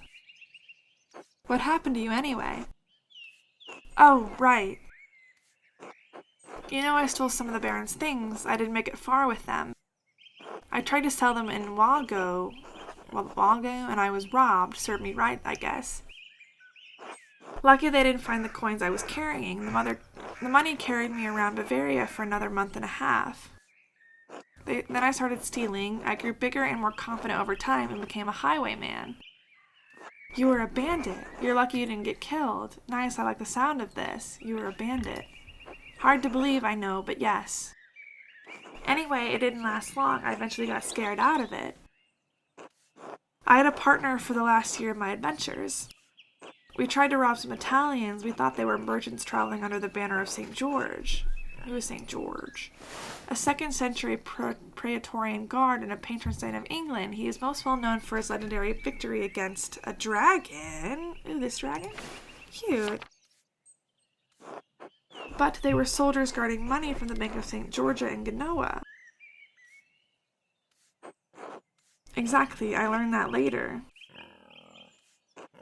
What happened to you anyway? Oh, right. You know, I stole some of the Baron's things. I didn't make it far with them. I tried to sell them in Walgo, and I was robbed. Served me right, I guess. Lucky they didn't find the coins I was carrying. The money carried me around Bavaria for another month and a half. Then I started stealing. I grew bigger and more confident over time and became a highwayman. You were a bandit. You're lucky you didn't get killed. Nice, I like the sound of this. You were a bandit. Hard to believe, I know, but yes. Anyway, it didn't last long. I eventually got scared out of it. I had a partner for the last year of my adventures. We tried to rob some Italians. We thought they were merchants traveling under the banner of St. George. Who is St. George? A 2nd century Praetorian guard and a patron saint of England. He is most well known for his legendary victory against a dragon. Ooh, this dragon? Cute. But they were soldiers guarding money from the Bank of St. Georgia in Genoa. Exactly, I learned that later.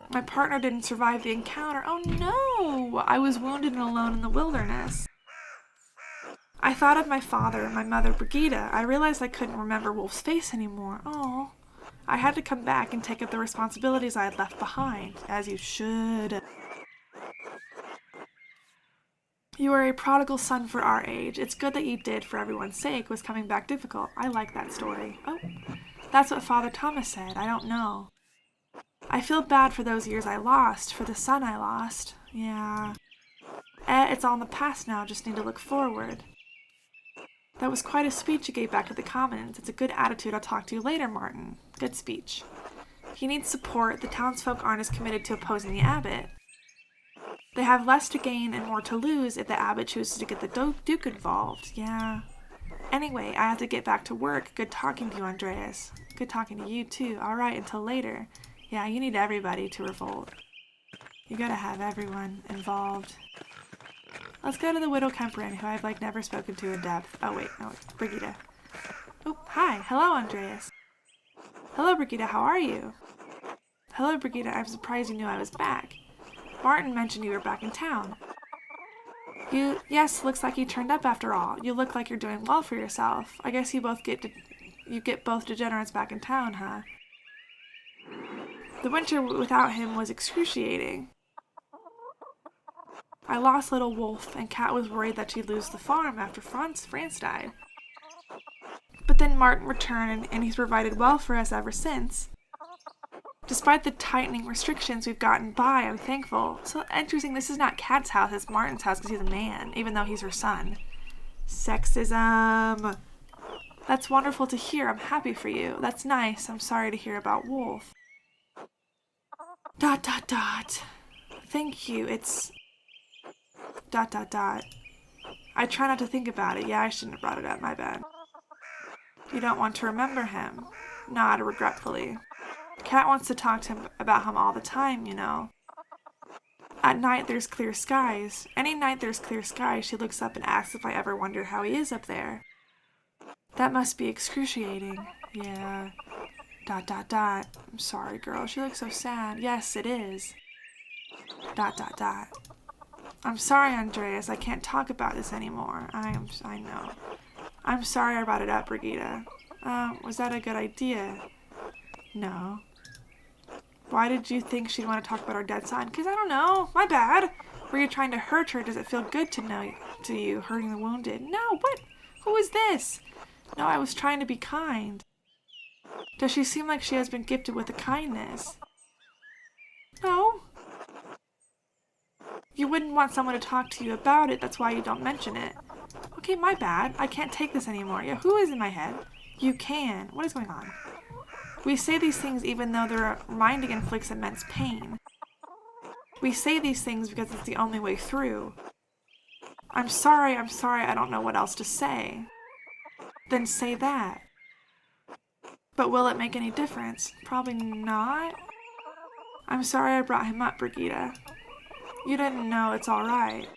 My partner didn't survive the encounter. Oh no! I was wounded and alone in the wilderness. I thought of my father and my mother, Brigida. I realized I couldn't remember Wolf's face anymore. Oh. I had to come back and take up the responsibilities I had left behind, as you should. You are a prodigal son for our age. It's good that you did for everyone's sake. Was coming back difficult? I like that story. Oh, that's what Father Thomas said. I don't know. I feel bad for those years I lost, for the son I lost. Yeah. It's all in the past now, just need to look forward. That was quite a speech you gave back to the Commons. It's a good attitude. I'll talk to you later, Martin. Good speech. He needs support. The townsfolk aren't as committed to opposing the abbot. They have less to gain and more to lose if the abbot chooses to get the Duke involved. Yeah. Anyway, I have to get back to work. Good talking to you, Andreas. Good talking to you, too. All right, until later. Yeah, you need everybody to revolt. You gotta have everyone involved. Let's go to the widow Kemperin, who I've, never spoken to in depth. Oh, wait, no, Brigida. Oh, hi. Hello, Andreas. Hello, Brigida. How are you? Hello, Brigida. I'm surprised you knew I was back. Martin mentioned you were back in town. Yes, looks like you turned up after all. You look like you're doing well for yourself. I guess you get both degenerates back in town, huh? The winter without him was excruciating. I lost little Wolf, and Kat was worried that she'd lose the farm after France died. But then Martin returned, and he's provided well for us ever since. Despite the tightening restrictions we've gotten by, I'm thankful. So interesting, this is not Kat's house, it's Martin's house because he's a man, even though he's her son. Sexism. That's wonderful to hear. I'm happy for you. That's nice. I'm sorry to hear about Wolf. ... Thank you. It's... ... I try not to think about it. Yeah, I shouldn't have brought it up. My bad. You don't want to remember him. Nod regretfully. Kat wants to talk to him about him all the time, you know. At night, there's clear skies. Any night there's clear skies, she looks up and asks if I ever wonder how he is up there. That must be excruciating. Yeah. ... I'm sorry, girl. She looks so sad. Yes, it is. ... I'm sorry, Andreas. I can't talk about this anymore. I know. I'm sorry I brought it up, Brigida. Was that a good idea? No. Why did you think she'd want to talk about our dead son? Because I don't know. My bad. Were you trying to hurt her? Does it feel good to you hurting the wounded? No, what? Who is this? No, I was trying to be kind. Does she seem like she has been gifted with a kindness? No. You wouldn't want someone to talk to you about it. That's why you don't mention it. Okay, my bad. I can't take this anymore. Yeah, who is in my head? You can. What is going on? We say these things even though their reminding inflicts immense pain. We say these things because it's the only way through. I'm sorry, I don't know what else to say. Then say that. But will it make any difference? Probably not. I'm sorry I brought him up, Brigida. You didn't know. It's all right.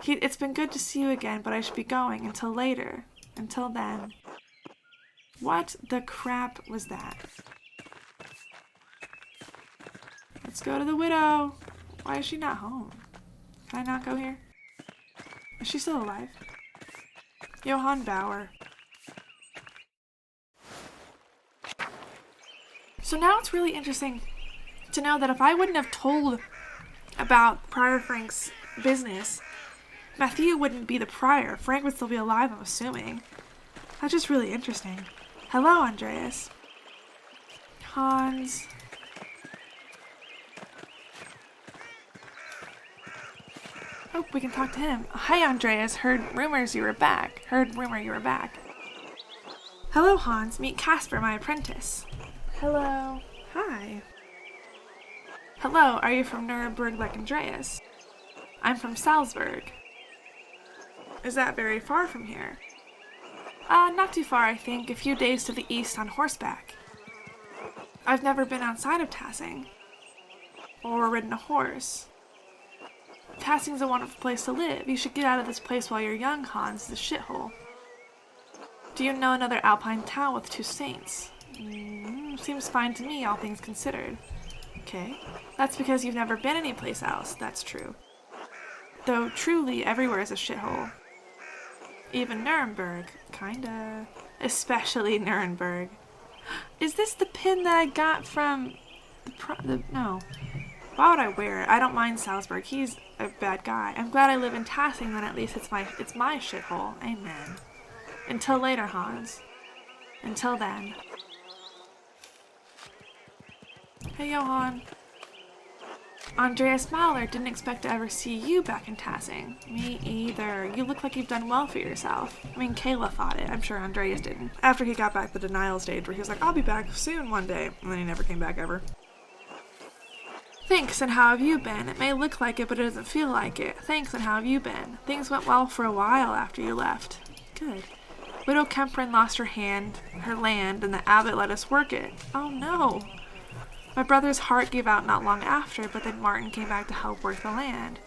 It's been good to see you again, but I should be going until later. Until then. What the crap was that? Let's go to the widow. Why is she not home? Can I not go here? Is she still alive? Johann Bauer. So now it's really interesting to know that if I wouldn't have told about Prior Frank's business, Matthew wouldn't be the prior. Frank would still be alive, I'm assuming. That's just really interesting. Hello, Andreas. Hans. Oh, we can talk to him. Hi, Andreas. Heard rumor you were back. Hello, Hans. Meet Casper, my apprentice. Hello. Hi. Hello, are you from Nuremberg like Andreas? I'm from Salzburg. Is that very far from here? Not too far, I think. A few days to the east on horseback. I've never been outside of Tassing. Or ridden a horse. Tassing's a wonderful place to live. You should get out of this place while you're young, Hans. It's a shithole. Do you know another alpine town with 2 saints? Seems fine to me, all things considered. Okay. That's because you've never been anyplace else. That's true. Though truly, everywhere is a shithole. Even Nuremberg. Kinda. Especially Nuremberg. Is this the pin that I got from no. Why would I wear it? I don't mind Salzburg. He's a bad guy. I'm glad I live in Tassing, then at least it's my shithole. Amen. Until later, Hans. Until then. Hey, Johann. Andreas Maler, didn't expect to ever see you back in Tassing. Me either. You look like you've done well for yourself. I mean, Kayla thought it. I'm sure Andreas didn't. After he got back the denial stage where he was like, I'll be back soon one day. And then he never came back ever. Thanks, and how have you been? It may look like it, but it doesn't feel like it. Thanks, and how have you been? Things went well for a while after you left. Good. Widow Kemprin lost her land, and the abbot let us work it. Oh no. My brother's heart gave out not long after, but then Martin came back to help work the land.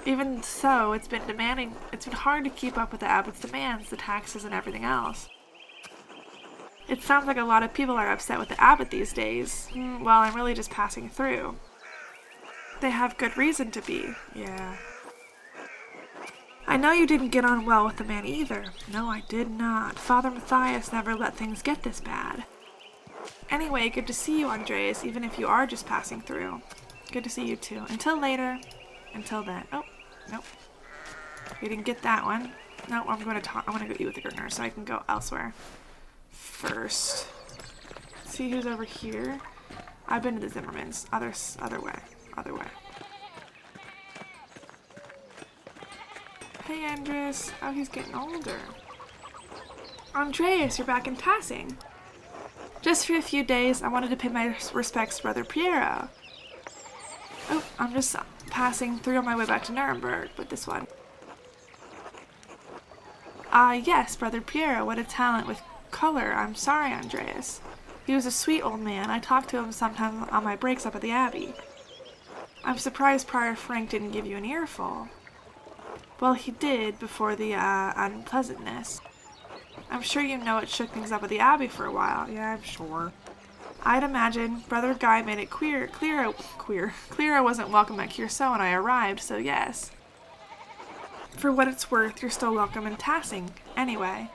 Even so, it's been hard to keep up with the abbot's demands, the taxes, and everything else. It sounds like a lot of people are upset with the abbot these days. Well, I'm really just passing through. They have good reason to be, yeah. I know you didn't get on well with the man either. No, I did not. Father Matthias never let things get this bad. Anyway, good to see you, Andreas, even if you are just passing through. Good to see you too. Until later. Until then. Oh, nope. We didn't get that one. No, I'm going to go eat with the gardener so I can go elsewhere. First. See who's over here. I've been to the Zimmermans. Other way. Hey, Andreas. Oh, he's getting older. Andreas, you're back in Tassing. Just for a few days, I wanted to pay my respects to Brother Piero. Oh, I'm just passing through on my way back to Nuremberg, but this one. Yes, Brother Piero, what a talent with color. I'm sorry, Andreas. He was a sweet old man. I talked to him sometimes on my breaks up at the Abbey. I'm surprised Prior Frank didn't give you an earful. Well, he did before the unpleasantness. I'm sure you know it shook things up at the Abbey for a while. Yeah, I'm sure. I'd imagine Brother Guy made it clear I wasn't welcome at Curacao when I arrived, so yes. For what it's worth, you're still welcome in Tassing, anyway.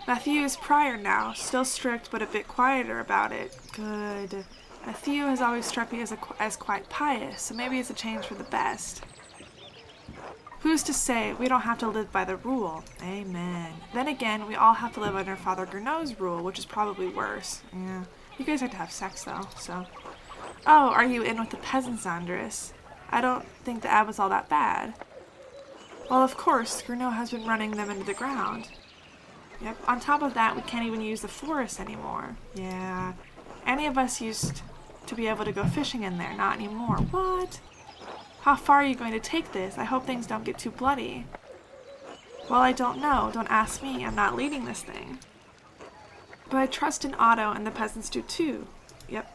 Matthew is Prior now, still strict but a bit quieter about it. Good. Matthew has always struck me as quite pious, so maybe it's a change for the best. Who's to say we don't have to live by the rule? Amen. Then again, we all have to live under Father Gurnot's rule, which is probably worse. Yeah. You guys have to have sex, though, so. Oh, are you in with the peasants, Andreas? I don't think the abbot's all that bad. Well, of course, Gurnot has been running them into the ground. Yep, on top of that, we can't even use the forest anymore. Yeah. Any of us used to be able to go fishing in there, not anymore. What? How far are you going to take this? I hope things don't get too bloody. Well, I don't know. Don't ask me. I'm not leading this thing. But I trust in Otto, and the peasants do too. Yep.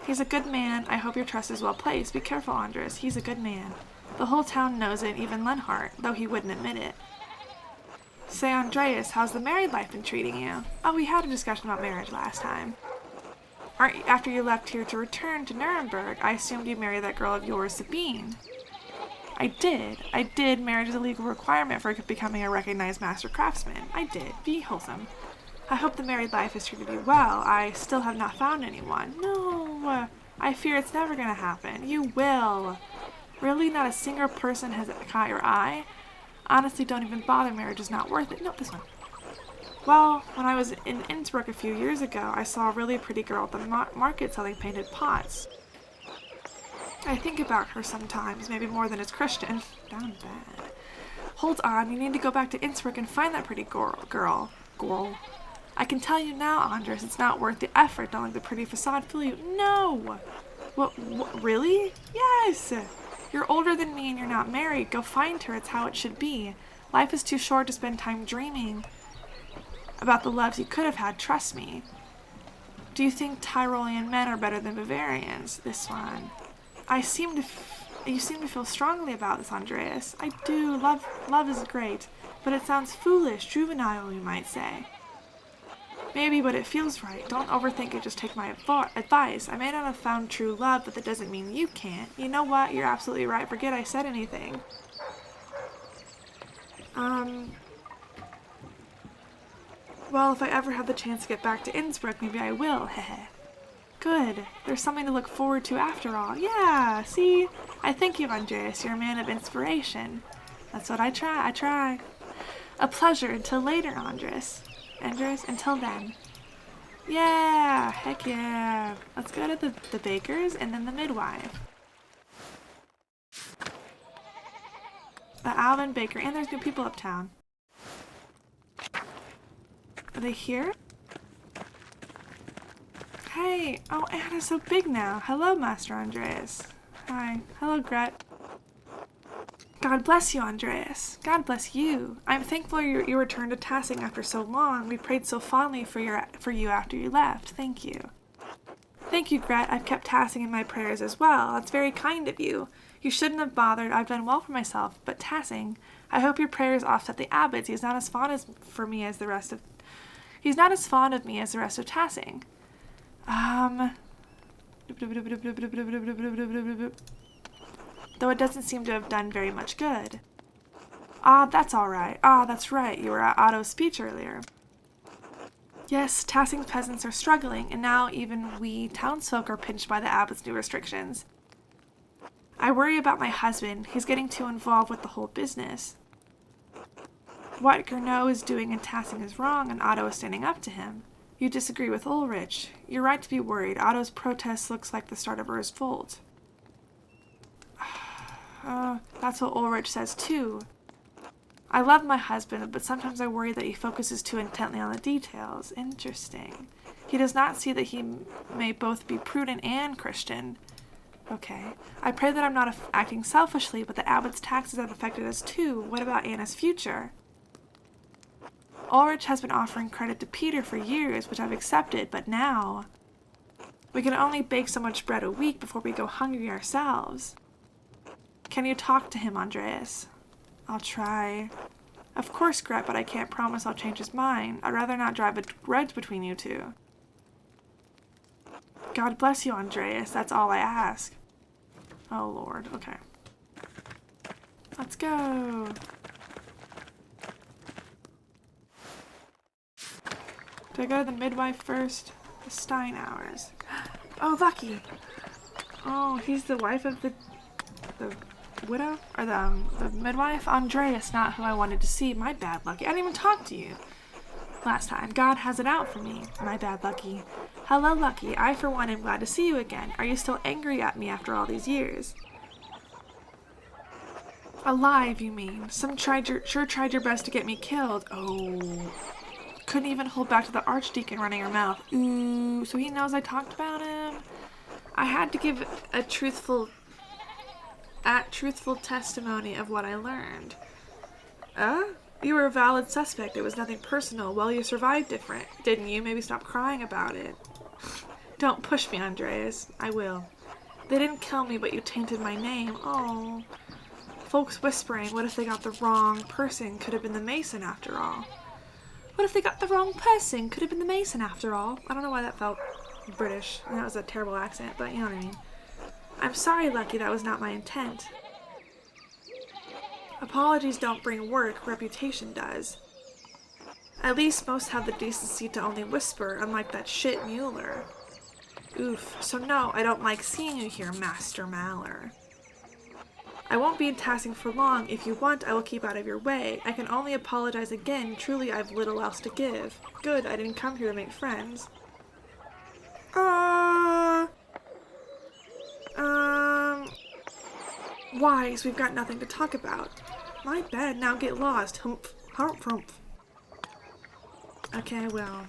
He's a good man. I hope your trust is well placed. Be careful, Andres. He's a good man. The whole town knows it, even Lenhart, though he wouldn't admit it. Say, Andreas, how's the married life been treating you? Oh, we had a discussion about marriage last time. After you left here to return to Nuremberg, I assumed you married that girl of yours, Sabine. I did. Marriage is a legal requirement for becoming a recognized master craftsman. I did. Be wholesome. I hope the married life has treated you well. I still have not found anyone. No, I fear it's never going to happen. You will. Really, not a single person has caught your eye? Honestly, don't even bother. Marriage is not worth it. No, this one. Well, when I was in Innsbruck a few years ago, I saw a really pretty girl at the market selling painted pots. I think about her sometimes, maybe more than is Christian. Down bad. Hold on, you need to go back to Innsbruck and find that pretty girl. I can tell you now, Andres, it's not worth the effort. Don't let the pretty facade fool you. No! What, really? Yes! You're older than me and you're not married. Go find her. It's how it should be. Life is too short to spend time dreaming about the loves you could have had. Trust me. Do you think Tyrolean men are better than Bavarians? This one. You seem to feel strongly about this, Andreas. I do. Love is great. But it sounds foolish, juvenile, you might say. Maybe, but it feels right. Don't overthink it, just take my advice. I may not have found true love, but that doesn't mean you can't. You know what? You're absolutely right. Forget I said anything. Well, if I ever have the chance to get back to Innsbruck, maybe I will. Heh. Good. There's something to look forward to after all. Yeah, see? I thank you, Andreas. You're a man of inspiration. That's what I try. A pleasure. Until later, Andres, until then. Yeah, heck yeah. Let's go to the baker's and then the midwife. The Alvin Baker, and there's new people uptown. Are they here? Hey, oh, Anna's so big now. Hello, Master Andreas. Hi. Hello, Gret. God bless you, Andreas. God bless you. I'm thankful you returned to Tassing after so long. We prayed so fondly for you after you left. Thank you. Thank you, Gret. I've kept Tassing in my prayers as well. That's very kind of you. You shouldn't have bothered. I've done well for myself. But Tassing, I hope your prayers offset the abbots. He's not as fond of me as the rest of Tassing. Though it doesn't seem to have done very much good. Ah, that's all right. Ah, that's right. You were at Otto's speech earlier. Yes, Tassing's peasants are struggling, and now even we townsfolk are pinched by the abbot's new restrictions. I worry about my husband. He's getting too involved with the whole business. What Gernot is doing in Tassing is wrong, and Otto is standing up to him. You disagree with Ulrich. You're right to be worried. Otto's protest looks like the start of a revolt. That's what Ulrich says too. I love my husband, but sometimes I worry that he focuses too intently on the details. Interesting. He does not see that he may both be prudent and Christian. Okay. I pray that I'm not acting selfishly, but the abbot's taxes have affected us too. What about Anna's future? Ulrich has been offering credit to Peter for years, which I've accepted, but now we can only bake so much bread a week before we go hungry ourselves. Can you talk to him, Andreas? I'll try. Of course, Gret, but I can't promise I'll change his mind. I'd rather not drive a wedge between you two. God bless you, Andreas. That's all I ask. Oh, Lord. Okay. Let's go. Do I go to the midwife first? The Steinauers. Oh, Lucky. Oh, he's the wife of the widow? Or the midwife? Andreas, not who I wanted to see. My bad, Lucky. I didn't even talk to you last time. God has it out for me. My bad, Lucky. Hello, Lucky. I, for one, am glad to see you again. Are you still angry at me after all these years? Alive, you mean? Sure tried your best to get me killed. Oh. Couldn't even hold back to the archdeacon running her mouth. Ooh, so he knows I talked about him? I had to give a truthful testimony of what I learned. You were a valid suspect. It was nothing personal. Well, you survived different, didn't you? Maybe stop crying about it. Don't push me, Andreas. I will. They didn't kill me, but you tainted my name. Oh. Folks whispering, what if they got the wrong person? Could have been the Mason after all. What if they got the wrong person? Could have been the Mason after all. I don't know why that felt British. That was a terrible accent, but you know what I mean. I'm sorry, Lucky, that was not my intent. Apologies don't bring work, reputation does. At least most have the decency to only whisper, unlike that shit Mueller. Oof, so no, I don't like seeing you here, Master Maler. I won't be in Tassing for long. If you want, I will keep out of your way. I can only apologize again. Truly, I've little else to give. Good, I didn't come here to make friends. Wise, we've got nothing to talk about. My bed, now get lost. Humph, humph, humph. Okay, I will.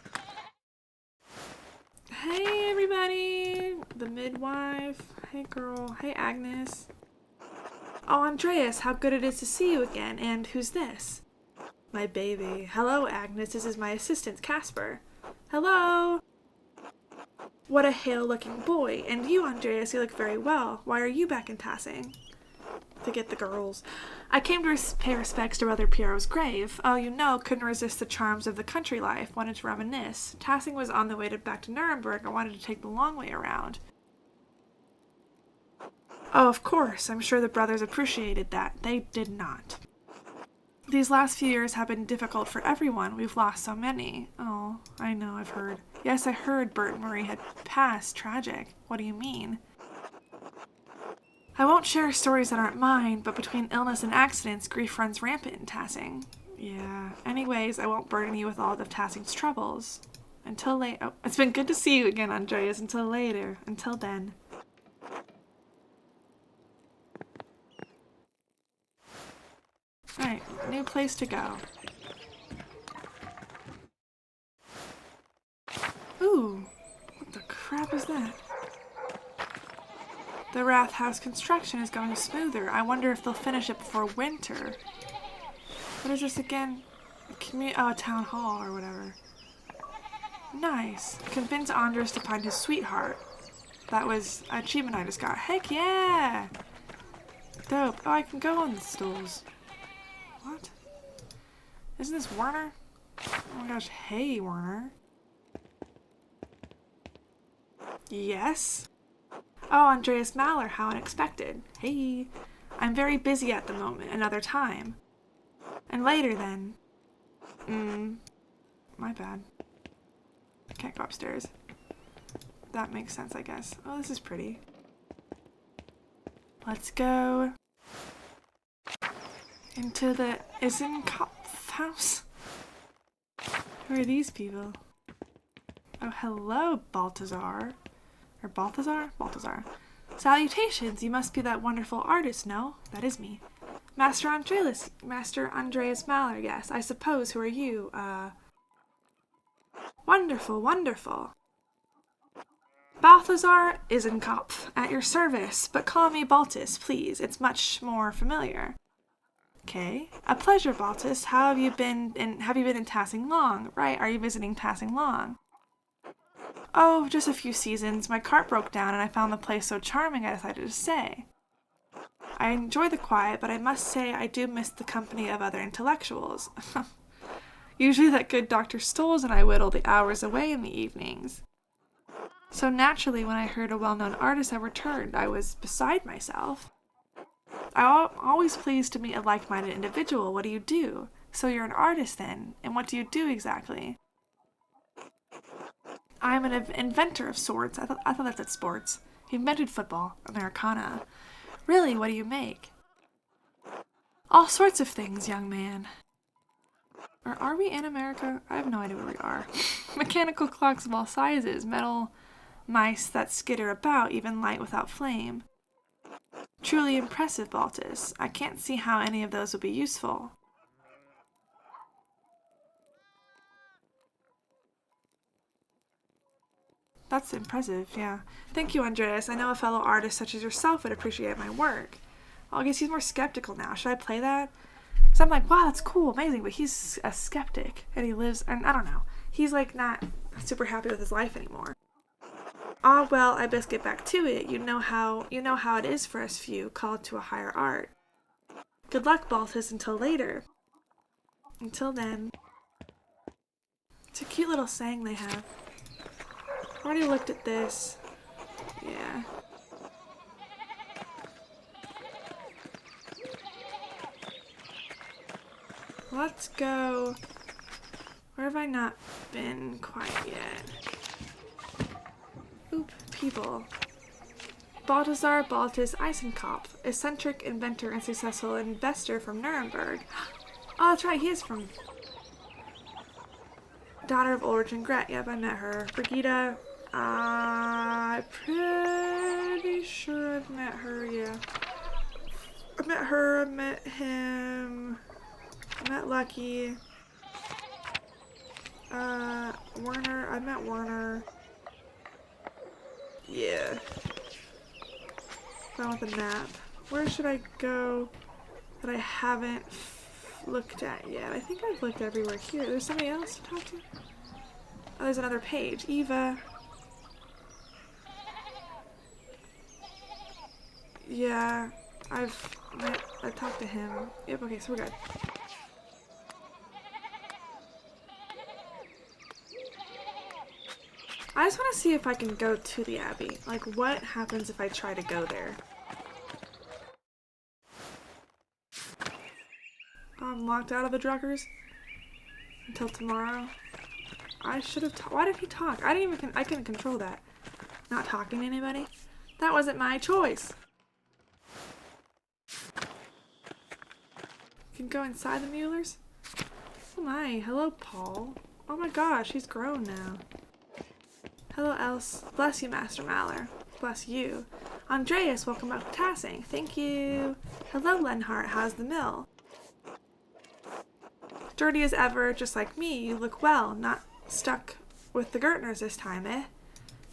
Hey, everybody! The midwife. Hey, girl. Hey, Agnes. Oh, Andreas, how good it is to see you again. And who's this? My baby. Hello, Agnes. This is my assistant, Casper. Hello! What a hale-looking boy. And you, Andreas, you look very well. Why are you back in Tassing? To get the girls. I came to pay respects to Brother Piero's grave. Oh, you know, couldn't resist the charms of the country life. Wanted to reminisce. Tassing was on the way back to Nuremberg. I wanted to take the long way around. Oh, of course. I'm sure the brothers appreciated that. They did not. These last few years have been difficult for everyone. We've lost so many. Oh, I know, I've heard. Yes, I heard Bert and Marie had passed. Tragic. What do you mean? I won't share stories that aren't mine, but between illness and accidents, grief runs rampant in Tassing. Yeah. Anyways, I won't burden you with all of Tassing's troubles. Until later. Oh, it's been good to see you again, Andreas. Until later. Until then. Alright, new place to go. Ooh, what the crap is that? The Rath House construction is going smoother. I wonder if they'll finish it before winter. What is this again? A town hall or whatever. Nice. Convince Andres to find his sweetheart. That was an achievement I just got. Heck yeah! Dope. Oh, I can go on the stools. What? Isn't this Werner? Oh my gosh, hey Werner. Yes? Oh, Andreas Maler, how unexpected. Hey. I'm very busy at the moment, another time. And later then. My bad. Can't go upstairs. That makes sense, I guess. Oh, this is pretty. Let's go into the Isenkopf house. Who are these people? Oh, hello, Balthazar. Or Balthazar? Balthazar. Salutations, you must be that wonderful artist, no? That is me. Master Andreas Maler, yes. I suppose, who are you? Wonderful, wonderful. Balthazar Isenkopf, at your service, but call me Baltus, please. It's much more familiar. Okay. A pleasure, Baltus. How have you been in Tassing long? Right, are you visiting Tassing long? Oh, just a few seasons. My cart broke down and I found the place so charming I decided to stay. I enjoy the quiet, but I must say I do miss the company of other intellectuals. Usually that good Dr. Stolz and I whittle the hours away in the evenings. So naturally, when I heard a well-known artist had returned, I was beside myself. I'm always pleased to meet a like-minded individual. What do you do? So you're an artist then, and what do you do exactly? I'm an inventor of sorts. I thought that said sports. He invented football, Americana. Really, what do you make? All sorts of things, young man. Or are we in America? I have no idea where we are. Mechanical clocks of all sizes, metal mice that skitter about, even light without flame. Truly impressive, Baltus. I can't see how any of those would be useful. That's impressive, yeah. Thank you, Andreas. I know a fellow artist such as yourself would appreciate my work. Well, I guess he's more skeptical now. Should I play that? Because I'm like, wow, that's cool, amazing, but he's a skeptic, and he lives, and I don't know. He's like not super happy with his life anymore. Ah, well, I best get back to it. You know how it is for us few called to a higher art. Good luck, Baltus, until later. Until then. It's a cute little saying they have. Already looked at this. Yeah. Let's go. Where have I not been quite yet? Oop, people. Balthazar Baltus Isenkopf, eccentric inventor and successful investor from Nuremberg. Oh, that's right, he is from... Daughter of Ulrich and Gret. Yep, I met her. Brigitte. I'm pretty sure I've met her, yeah. met her, I met him, I met Lucky. Werner, I met Werner. Yeah. I want the map. Where should I go that I haven't looked at yet? I think I've looked everywhere here. There's somebody else to talk to? Oh, there's another page. Eva. Yeah, I've talked to him. Yep, okay, so we're good. I just want to see if I can go to the Abbey. Like, what happens if I try to go there? I'm locked out of the Druckers until tomorrow. I should have why did he talk? I couldn't control that. Not talking to anybody. That wasn't my choice. You can go inside the Muellers? Oh my, hello Paul. Oh my gosh, he's grown now. Hello Else. Bless you, Master Maler. Bless you. Andreas, welcome back to Tassing. Thank you. Hello Lenhart, how's the mill? Dirty as ever, just like me, you look well, not stuck with the Gertners this time, eh?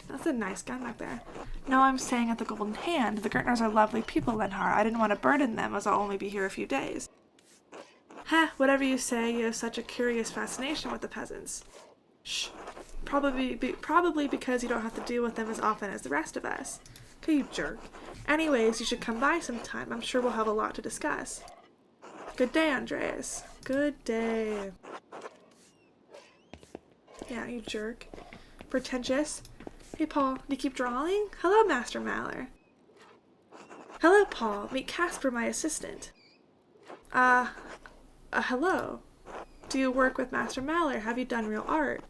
That's a nice gun back there. No, I'm staying at the Golden Hand. The Gertners are lovely people, Lenhart. I didn't want to burden them, as I'll only be here a few days. Heh, whatever you say, you have such a curious fascination with the peasants. Shh. Probably because you don't have to deal with them as often as the rest of us. Okay, you jerk. Anyways, you should come by sometime. I'm sure we'll have a lot to discuss. Good day, Andreas. Good day. Yeah, you jerk. Pretentious. Hey, Paul, do you keep drawing? Hello, Master Maler. Hello, Paul. Meet Casper, my assistant. Hello. Do you work with Master Maler? Have you done real art?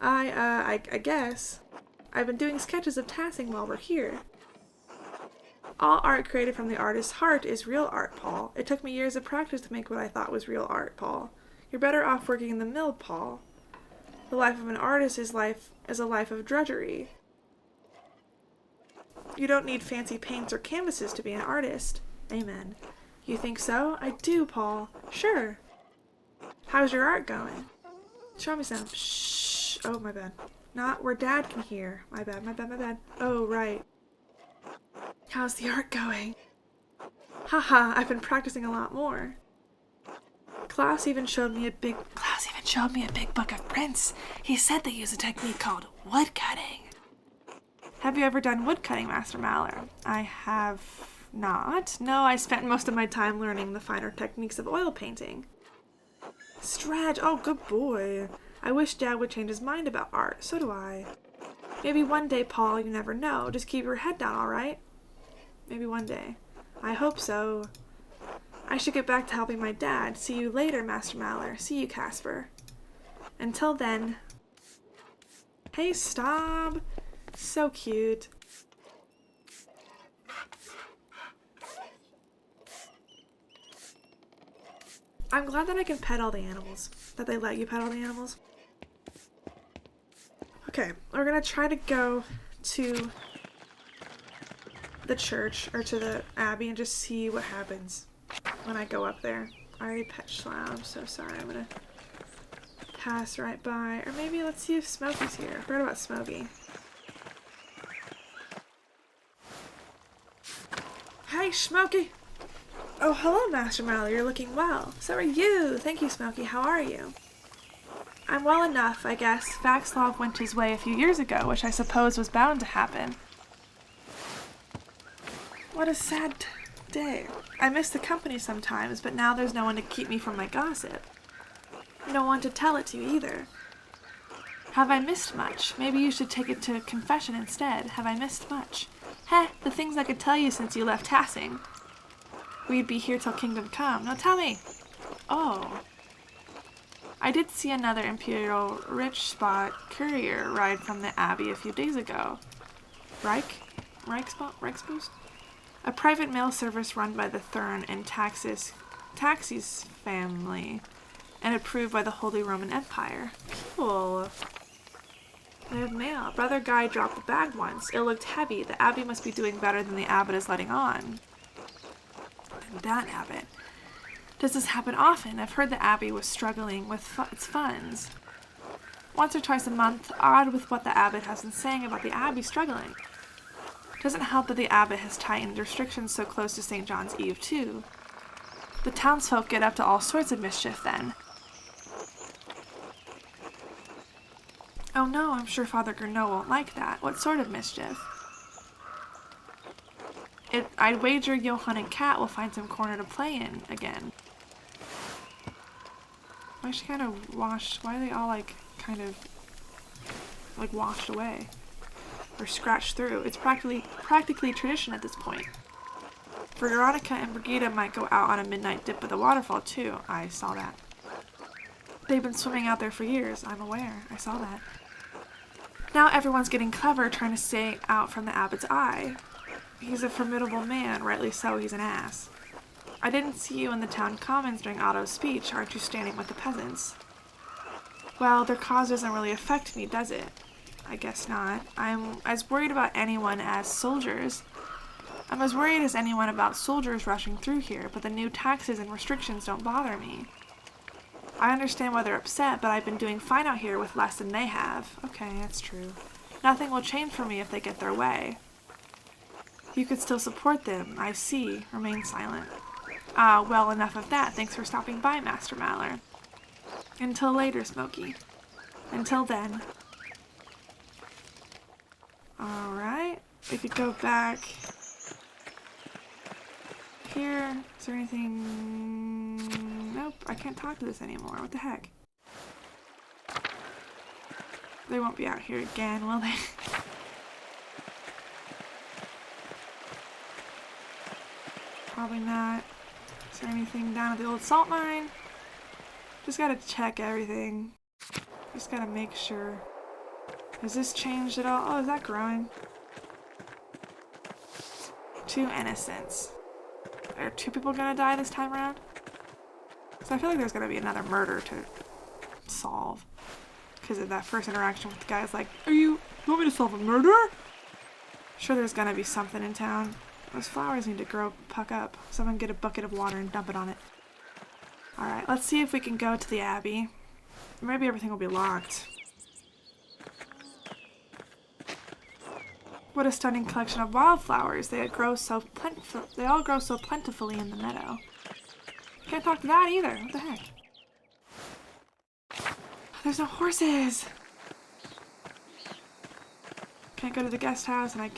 I guess. I've been doing sketches of Tassing while we're here. All art created from the artist's heart is real art, Paul. It took me years of practice to make what I thought was real art, Paul. You're better off working in the mill, Paul. The life of an artist is a life of drudgery. You don't need fancy paints or canvases to be an artist. Amen. You think so? I do, Paul. Sure. How's your art going? Show me some. Shh. Oh, my bad. Not where Dad can hear. My bad, my bad, my bad. Oh, right. How's the art going? Haha, I've been practicing a lot more. Klaus even showed me a big book of prints. He said they use a technique called woodcutting. Have you ever done woodcutting, Master Maler? I have not. No, I spent most of my time learning the finer techniques of oil painting. Stretch, oh good boy. I wish Dad would change his mind about art. So do I. Maybe one day, Paul, you never know. Just keep your head down, alright? Maybe one day. I hope so. I should get back to helping my dad. See you later, Master Maler. See you, Casper. Until then. Hey, stop. So cute. I'm glad that I can pet all the animals. That they let you pet all the animals. Okay, we're gonna try to go to the church, or to the Abbey, and just see what happens when I go up there. I already pet Slough, I'm so sorry. I'm gonna pass right by. Or maybe let's see if Smokey's here. I forgot about Smokey. Hey, Smokey! Oh, hello, Master Maler. You're looking well. So are you. Thank you, Smokey. How are you? I'm well enough, I guess. Vaxlov went his way a few years ago, which I suppose was bound to happen. What a sad day. I miss the company sometimes, but now there's no one to keep me from my gossip. No one to tell it to either. Have I missed much? Maybe you should take it to confession instead. Have I missed much? Heh, the things I could tell you since you left Tassing. We'd be here till kingdom come. Now tell me. Oh. I did see another Imperial rich spot courier ride from the Abbey a few days ago. Reichspost? A private mail service run by the Thurn and Taxis family, and approved by the Holy Roman Empire. Cool. I have mail. Brother Guy dropped the bag once. It looked heavy. The Abbey must be doing better than the Abbot is letting on. That abbot. Does this happen often? I've heard the abbey was struggling with its funds. Once or twice a month, odd with what the abbot has been saying about the abbey struggling. Doesn't help that the abbot has tightened restrictions so close to St. John's Eve, too. The townsfolk get up to all sorts of mischief then. Oh no, I'm sure Father Gurneau won't like that. What sort of mischief? I'd wager Johann and Kat will find some corner to play in again. Why is she kind of washed? Why are they all kind of washed away? Or scratched through? It's practically tradition at this point. Veronica and Brigida might go out on a midnight dip at the waterfall too. I saw that. They've been swimming out there for years. I'm aware. I saw that. Now everyone's getting clever trying to stay out from the abbot's eye. He's a formidable man, rightly so, he's an ass. I didn't see you in the town commons during Otto's speech. Aren't you standing with the peasants? Well, their cause doesn't really affect me, does it? I guess not. I'm as worried about anyone as soldiers. I'm as worried as anyone about soldiers rushing through here, but the new taxes and restrictions don't bother me. I understand why they're upset, but I've been doing fine out here with less than they have. Okay, that's true. Nothing will change for me if they get their way. You could still support them, I see. Remain silent. Ah, well, enough of that. Thanks for stopping by, Master Maler. Until later, Smokey. Until then. Alright. We could go back here. Is there anything? Nope, I can't talk to this anymore. What the heck? They won't be out here again, will they? Probably not. Is there anything down at the old salt mine? Just gotta check everything. Just gotta make sure. Has this changed at all? Oh, is that growing? 2 innocents. Are 2 people gonna die this time around? So I feel like there's gonna be another murder to solve. Because of that first interaction with the guy's like, you want me to solve a murder? Sure, there's gonna be something in town. Those flowers need to puck up. Someone get a bucket of water and dump it on it. Alright, let's see if we can go to the abbey. Maybe everything will be locked. What a stunning collection of wildflowers. They all grow so plentifully in the meadow. Can't talk to that either. What the heck? There's no horses! Can't go to the guest house, and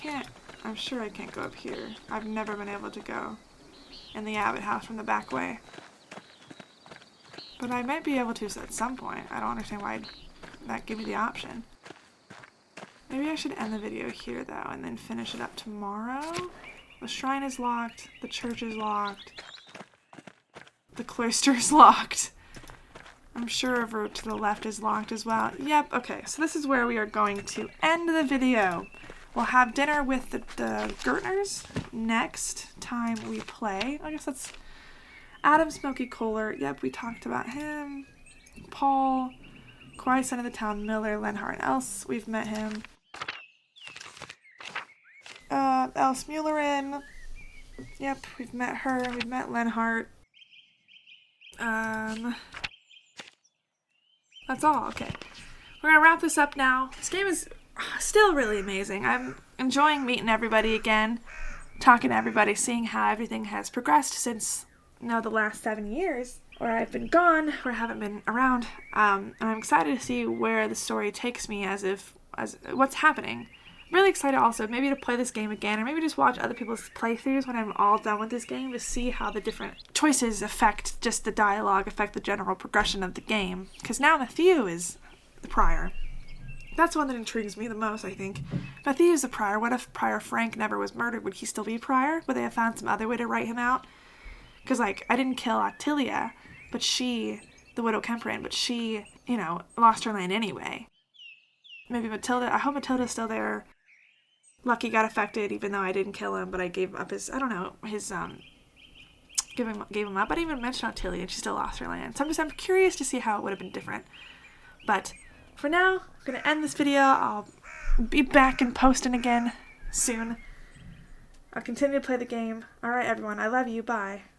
I'm sure I can't go up here. I've never been able to go in the abbot house from the back way. But I might be able to at some point. I don't understand why that gave me the option. Maybe I should end the video here, though, and then finish it up tomorrow. The shrine is locked. The church is locked. The cloister is locked. I'm sure over to the left is locked as well. Yep, okay, so this is where we are going to end the video. We'll have dinner with the Gertners next time we play. I guess that's Adam Smoky Kohler. Yep, we talked about him. Paul, Corey, son of the town, Miller, Lenhart, and Else. We've met him. Else Mullerin. Yep, we've met her. We've met Lenhart. That's all. Okay. We're gonna wrap this up now. This game is still really amazing. I'm enjoying meeting everybody again, talking to everybody, seeing how everything has progressed since, the last 7 years, where I've been gone, where I haven't been around. And I'm excited to see where the story takes me as what's happening. Really excited also maybe to play this game again, or maybe just watch other people's playthroughs when I'm all done with this game to see how the different choices affect just the dialogue, affect the general progression of the game. Because now Matthew is the prior. That's the one that intrigues me the most, I think. Matthew is the prior. What if Prior Frank never was murdered? Would he still be prior? Would they have found some other way to write him out? Because, I didn't kill Attilia, but she, the Widow Kemperin, but she, lost her land anyway. Maybe Matilda, I hope Matilda's still there. Lucky got affected, even though I didn't kill him, but I gave up his, gave him up. I didn't even mention Attilia, and she still lost her land. So I'm curious to see how it would have been different. But for now, I'm going to end this video. I'll be back and posting again soon. I'll continue to play the game. Alright, everyone. I love you. Bye.